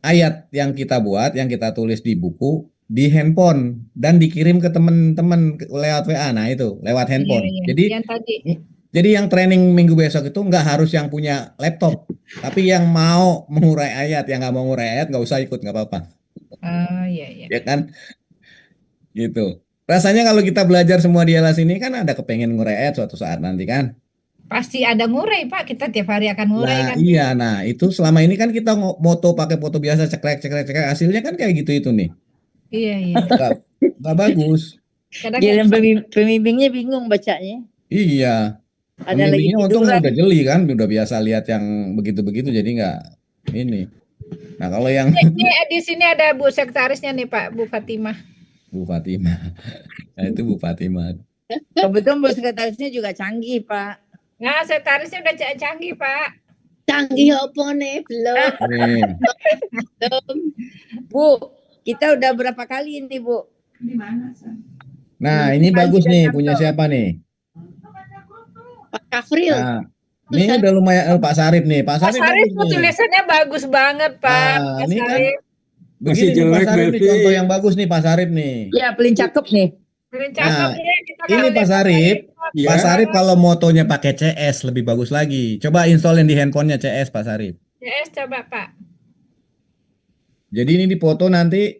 ayat yang kita buat, yang kita tulis di buku di handphone dan dikirim ke teman-teman lewat WA. Nah, itu lewat Iya, handphone. iya. Jadi Yang tadi. yang training minggu besok itu nggak harus yang punya laptop, tapi yang mau mengurai ayat, yang nggak mau mengurai ayat nggak usah ikut, nggak apa-apa, Oh iya iya. ya kan? Gitu. Rasanya kalau kita belajar semua di alas ini kan ada kepengen ngurai ayat suatu saat nanti kan? Pasti ada ngurai Pak, kita tiap hari akan ngurai Nah, kan. iya. Nah, itu selama ini kan kita moto pakai foto biasa cekrek cekrek cekrek, hasilnya kan kayak gitu itu nih. Iya, iya. Nggak bagus. Kadang Jadi nggak- pembimbingnya bingung bacanya. Iya. Ada lagi Pembimbingnya untung tiduran. udah jeli kan, udah biasa lihat yang begitu-begitu jadi nggak ini. Nah, kalau yang Ini di sini ada Bu Sekretarisnya nih Pak, Bu Fatimah. Bu Fatimah. Nah, itu Bu Fatimah. Kebetulan Bu sekretarisnya juga canggih, Pak. Nah, sekretarisnya udah canggih Pak. Canggih apa nih? Belum. Nih. Belum. Bu, kita udah berapa kali ini, Bu? Nah, ini bagus nih, punya siapa nih? Pak Kafril. Nah, ini udah lumayan Pak Sarip nih. Pak Pak Sarip Sarif bagus tuh nih. tulisannya bagus banget Pak. Ah, Pak ini kan Sarif. begini nih Pak Sarip nih, contoh yang bagus nih Pak Sarip nih. Ya, paling cakep nih. Paling Nah, cakep ya, kita ini kalau Pak lihat Sarip. Iya. Pak Sarip kalau motonya pakai CS lebih bagus lagi. Coba installin di handphonenya CS Pak Sarip. CS coba Pak. Jadi ini dipoto nanti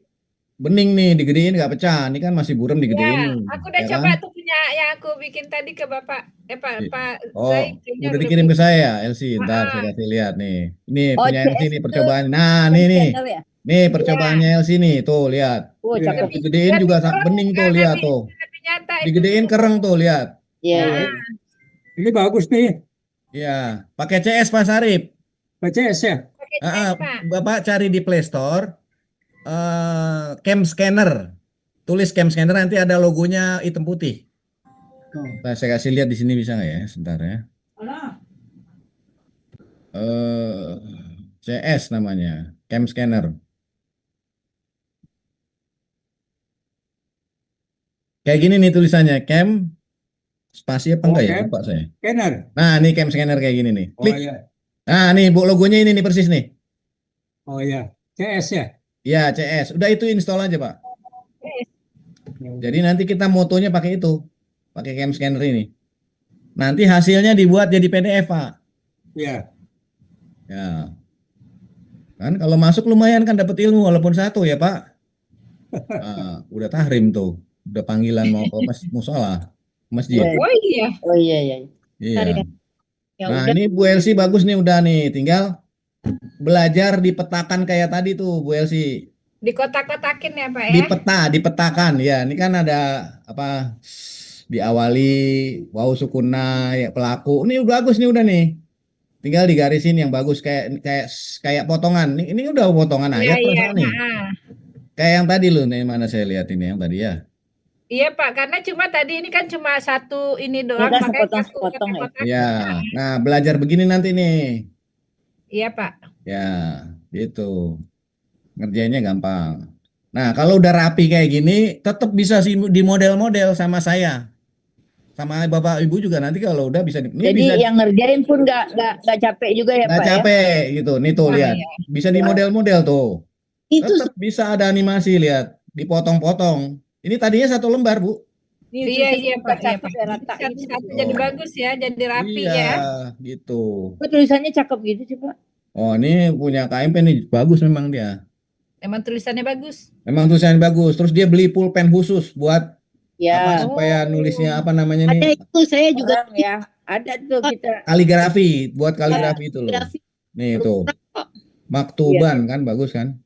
bening nih, digedein nggak pecah. Ini kan masih buram digedein Ya, nih. aku udah Ya coba kan? tuh punya yang aku bikin tadi ke Bapak. Pak Oh, Zaid kayaknya udah dikirim ke bikin. saya, Elsie. Ntar Ah, saya kasih lihat nih. Ini Oh, punya CS Elsie nih itu percobaan. Nah, nih. channel ya? Nih percobaannya Elsie nih. Tuh, lihat. Oh, Iya. cakep. Digedein lebih juga keren, bening tuh, Kak, lihat lebih, tuh. lebih nyata itu. Digedein kereng tuh, lihat. Iya, Nah, iya. Ini bagus nih. Ya, pakai CS Pak Sarip. PCS ya. pakai CS Pak. Bapak cari di Play Store cam scanner. Tulis cam scanner nanti ada logonya hitam putih. Nah, saya kasih lihat di sini bisa nggak ya? Sebentar ya. CS namanya, cam scanner. Kayak gini nih tulisannya, cam spasi apa enggak ya? Cam. Lupa saya. Scanner. Nah, ini cam scanner kayak gini nih. Oh Klik. iya. Nah, nih bu logonya ini nih persis nih. Oh iya. CS ya. Ya, CS. Udah itu install aja, Pak. Jadi nanti kita motonya pakai itu. Pakai cam scanner ini. Nanti hasilnya dibuat jadi PDF, Pak. Iya. Ya. Kan kalau masuk lumayan kan dapat ilmu walaupun satu ya, Pak. Nah, udah tahrim tuh. Udah panggilan mau ke musola, masjid. Iya. Oh iya. Oh iya, iya. Iya. Ya Nah, udah. ini Bu Elsie bagus nih udah nih. Tinggal belajar dipetakan kayak tadi tuh Bu Elsie. Di kotak-kotakin ya Pak ya. Dipetakan ya. Ini kan ada apa? Diawali wow sukuna ya pelaku. Ini udah bagus nih udah nih. Tinggal digarisin yang bagus kayak potongan. Ini udah potongan Iya, ayat iya. perasaan nih. Nah. Kayak yang tadi loh nih mana saya lihat ini yang tadi ya. Iya Pak, karena cuma tadi ini kan cuma satu ini doang, Udah makanya aku sepotong-sepotong ya? kotak-kotak. Ya. Nah, belajar begini nanti nih. Iya Pak. Ya, gitu. Ngerjainnya gampang. Nah, kalau udah rapi kayak gini, tetap bisa sih di model-model sama saya. Sama Bapak Ibu juga nanti kalau udah bisa ini Jadi bisa yang ngerjain pun nggak capek juga ya, nggak Pak ya? capek gitu. Nih tuh Nah, lihat. iya. Bisa di model-model tuh. Itu Tetap bisa ada animasi lihat, dipotong-potong. Ini tadinya satu lembar, Bu. Iya, iya Pak, iya Pak. Cakep ya, rata Satu-satu Oh. jadi bagus ya, jadi rapi Iya, ya. gitu. Kok tulisannya cakep gitu sih, Pak? Oh, ini punya KMP nih, bagus memang dia. Emang tulisannya bagus. Memang tulisannya bagus. Terus dia beli pulpen khusus buat Ya, apa supaya nulisnya apa namanya ada nih? itu saya juga orang ya. Ada tuh kita. Kaligrafi, buat kaligrafi itu loh. grafik Nih itu. kok. Maktuban kan bagus kan?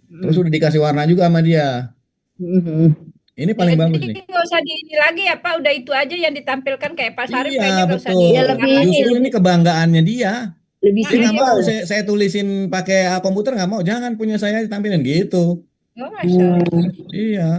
Terus Mm. udah dikasih warna juga sama dia. Mhm. Ini paling bagus Jadi nih. nggak usah di ini lagi ya Pak, udah itu aja yang ditampilkan kayak Pak Sarif Iya, kayaknya nggak usah betul. di. Ya, lebih ini, Justru ini kebanggaannya dia. Lebih Dia nggak mau simpel. saya tulisin pakai komputer, nggak mau. Jangan punya saya ditampilin gitu. Oh, Masya Allah. Iya.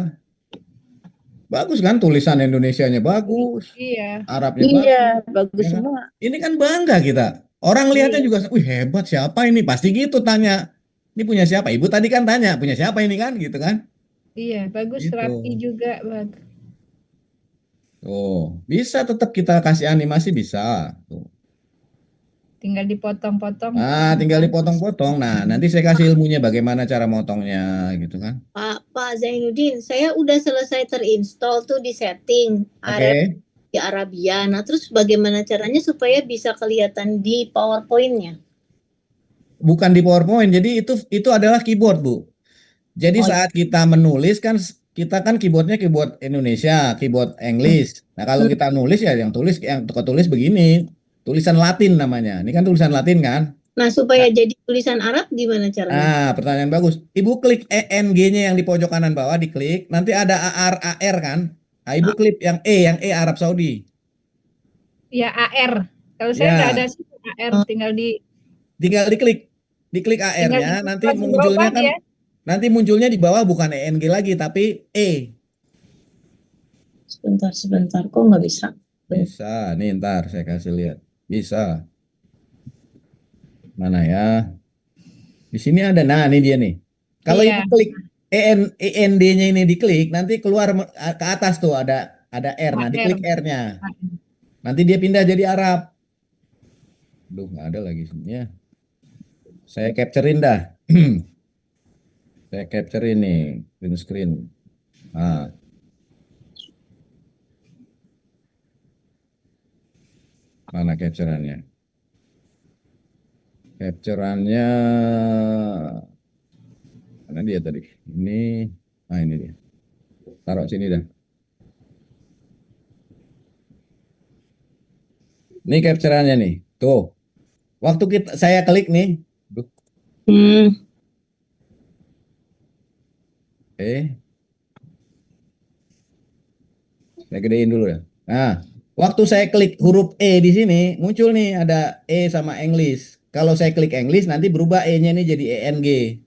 Bagus kan tulisan Indonesianya bagus, Iya. Arabnya bagus. Iya, bagus Ya kan? semua. Ini kan bangga kita. Orang lihatnya juga, wih hebat siapa ini? Pasti gitu tanya. Ini punya siapa? Ibu tadi kan tanya, punya siapa ini kan? Gitu kan? Iya, bagus Gitu. rapi juga, bagus. Oh, bisa tetap kita kasih animasi bisa. Tuh. Tinggal dipotong-potong. Ah, tinggal dipotong-potong. Nah, nanti saya kasih ilmunya bagaimana cara motongnya, gitu kan? Pak Zainuddin, saya udah selesai terinstall tuh di setting Oke. di Arabia. Nah, terus bagaimana caranya supaya bisa kelihatan di PowerPoint-nya? Bukan di PowerPoint. Jadi itu adalah keyboard, Bu. Jadi Oh, saat kita menulis kan kita kan keyboardnya keyboard Indonesia, keyboard English. Nah, kalau kita nulis ya yang ketulis begini. Tulisan Latin namanya. Ini kan tulisan Latin kan? Nah, supaya jadi tulisan Arab gimana caranya? Pertanyaan bagus. Ibu klik ENG-nya yang di pojok kanan bawah, diklik. Nanti ada AR kan? Nah, Ibu klik yang E Arab Saudi. Ya AR. Kalau saya nggak ada Ya, sih AR, Oh. tinggal tinggal diklik tinggal AR-nya. di Nanti langsung munculnya berubah kan, dia. nanti munculnya di bawah bukan ENG lagi, tapi E. Sebentar, kok nggak bisa? Bisa, nih ntar saya kasih lihat. Bisa. Mana ya? Di sini ada, nah ini dia nih. Kalau Iya. Ibu klik END-nya ini diklik, nanti keluar ke atas tuh ada R. Nah, AR. diklik R-nya. Nanti dia pindah jadi Arab. Duh, nggak ada lagi sini ya. Saya capturein dah. Saya capturein nih, green screen. Nah, mana capturannya? Capturannya mana dia tadi? Ini dia. Taruh sini dah. Ini capturannya nih. Tuh. Waktu saya klik nih. Duh, saya gedein dulu ya. Nah, waktu saya klik huruf E di sini, muncul nih ada E sama English. Kalau saya klik English, nanti berubah E-nya ini jadi ENG.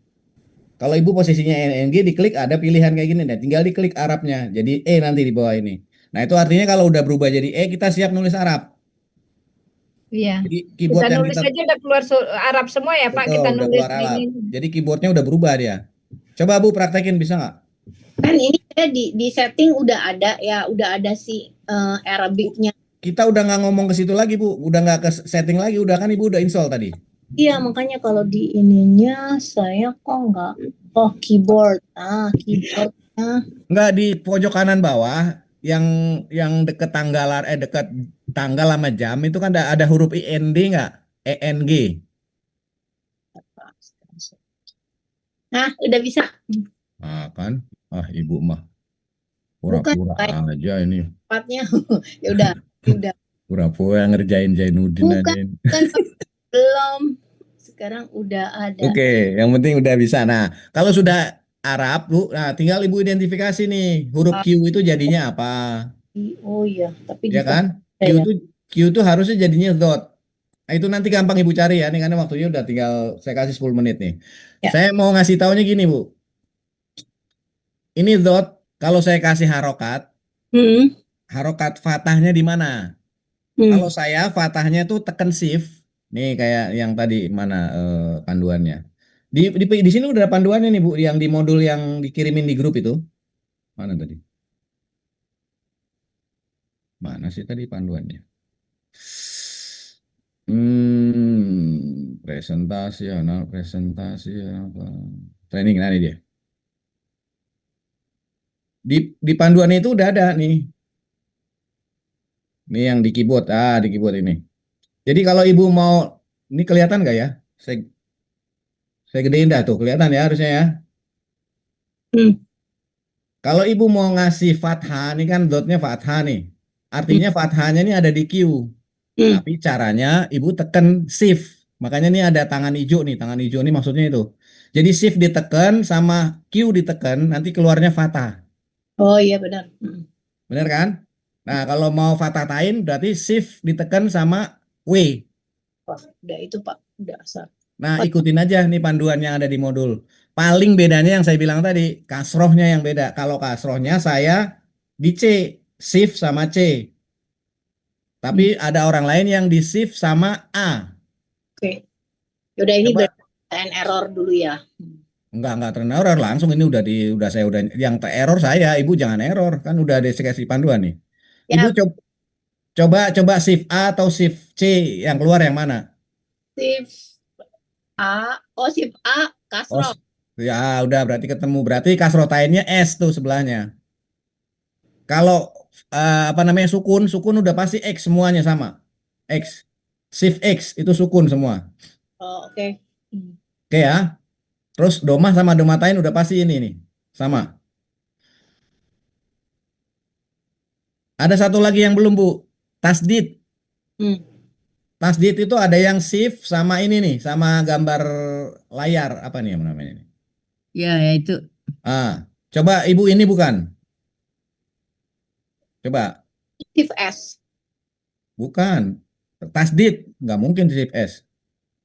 Kalau Ibu posisinya ENG, diklik ada pilihan kayak gini. Nah, tinggal diklik Arabnya. Jadi E nanti di bawah ini. Nah, itu artinya kalau udah berubah jadi E, kita siap nulis Arab. Iya. Jadi Kita keyboard yang nulis kita, aja udah keluar Arab semua ya Pak. Kita betul, udah nulis keluar Arab. ini. Jadi keyboardnya udah berubah dia. Coba Bu praktekin, bisa nggak? Kan ini saya di setting udah ada ya, udah ada si Arabicnya. Kita udah nggak ngomong ke situ lagi Bu, udah nggak ke setting lagi, udah kan Ibu udah install tadi. Iya, makanya kalau di ininya saya kok nggak. Oh, keyboard. Keyboardnya. Nggak di pojok kanan bawah yang deket deket tanggal sama jam itu kan ada huruf IND nggak? ENG. Nah, udah bisa. Kan? Ibu mah Bukan pura-pura kayak aja ini. tempatnya. Ya udah. Pura-pura ngerjain Zainuddin aja Bukan, ini. bukan, belum. Sekarang udah ada. Oke, yang penting udah bisa. Nah, kalau sudah Arab, Bu, nah tinggal Ibu identifikasi nih, huruf Q itu jadinya apa? Oh iya, tapi Ya kan? ya. Q itu harusnya jadinya dot. Nah, itu nanti gampang Ibu cari ya, nih karena waktunya udah tinggal saya kasih 10 menit nih. Ya. Saya mau ngasih taunya gini, Bu. Ini dot, kalau saya kasih harokat, harokat fathahnya di mana? Kalau saya fathahnya tuh tekan shift. Nih kayak yang tadi mana panduannya. Di sini udah ada panduannya nih Bu, yang di modul yang dikirimin di grup itu. Mana tadi? Mana sih tadi panduannya? Presentasi, apa? Training, nah ini dia. Di panduannya itu udah ada nih. Ini yang di keyboard, di keyboard ini. Jadi kalau Ibu mau, ini kelihatan nggak ya? Saya gedein dah tuh, kelihatan ya harusnya ya. Kalau Ibu mau ngasih fathah, ini kan dotnya fathah nih. Artinya fathahnya ini ada di Q. Tapi caranya Ibu tekan shift. Makanya ini ada tangan hijau nih. Tangan hijau ini maksudnya itu. Jadi shift ditekan sama Q ditekan, nanti keluarnya fathah. Oh iya benar. Benar kan? Nah, kalau mau fathah tain berarti shift ditekan sama W. Wah, udah itu Pak, udah asal. Nah, ikutin aja nih panduan yang ada di modul. Paling bedanya yang saya bilang tadi, kasrohnya yang beda. Kalau kasrohnya saya di C, shift sama C. Tapi ada orang lain yang di shift sama A. Oke. Udah ini Coba. error dulu ya. Enggak tererror langsung, ini saya udah yang tererror saya, Ibu jangan error, kan udah ada kasih panduan nih. Ya. Ibu coba shift A atau shift C yang keluar yang mana? Shift A, shift A, kasroh. Ya udah berarti ketemu, berarti kasrotainnya S tuh sebelahnya. Kalau sukun udah pasti X semuanya sama. X. Shift X itu sukun semua. Oke. Oke ya. Terus domah sama domatain udah pasti ini nih. Sama. Ada satu lagi yang belum Bu. Tasdid. Tasdid itu ada yang shift sama ini nih, sama gambar layar apa nih yang namanya ini? Ya, ya itu. Coba Ibu ini bukan? Coba, Shift S. bukan. Tasdid, nggak mungkin shift S.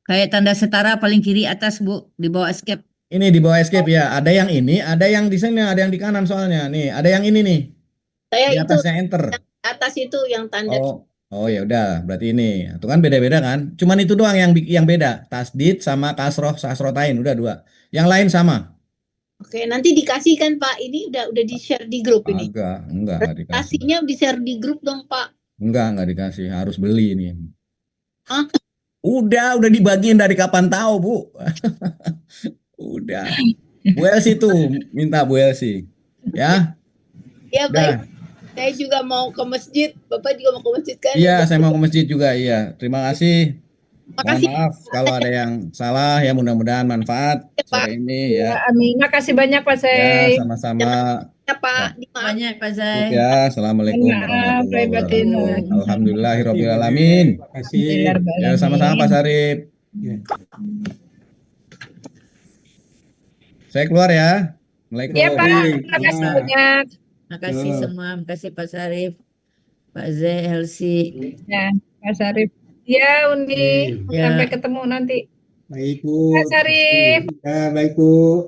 Kayak tanda setara paling kiri atas, Bu, di bawah escape. Ini di bawah escape ya. Ada yang ini, ada yang di sini, ada yang di kanan soalnya. Nih, ada yang ini nih. Saya Di itu atasnya enter. atas itu yang tanda. Oh ya udah, berarti ini. Itu kan beda-beda kan? Cuman itu doang yang beda. Tasdid sama kasroh sasrotain, udah dua. Yang lain sama. Oke, nanti dikasihkan Pak. Ini udah di-share di grup ini. Enggak dikasih. Presentasinya di-share di grup dong, Pak. Enggak dikasih, harus beli ini. Hah? Udah dibagiin dari kapan tahu, Bu. Udah. Bu Elsi tuh minta Bu Elsi. Ya? Ya Udah. baik. Saya juga mau ke masjid. Bapak juga mau ke masjid kan? Iya, saya mau ke masjid juga, iya. Terima kasih. Mohon Makasih maaf kalau ada yang salah, ya mudah-mudahan manfaat Pak. sore ini ya. Amin. Makasih banyak Pak Ya, Sei. sama-sama. Ya Pak. Dimaaf. Banyak, Pak Cukup Zai. ya. Assalamualaikum Maaf, warahmatullahi lahir batin. wabarakatuh. Alhamdulillahirrahmanirrahim. Terima kasih. Ya, sama-sama Pak Sarip. Ya. Saya keluar ya. Assalamualaikum. Iya Pak, Baik. terima kasih Ya. banyak. Makasih Ya. semua. Makasih Pak Sarif, Pak Zai, Elsi. Ya, Pak Sarif. Ya, Undi. Ya. Sampai ketemu nanti. Baik Bu. Pak Sarif. Ya, baik Bu.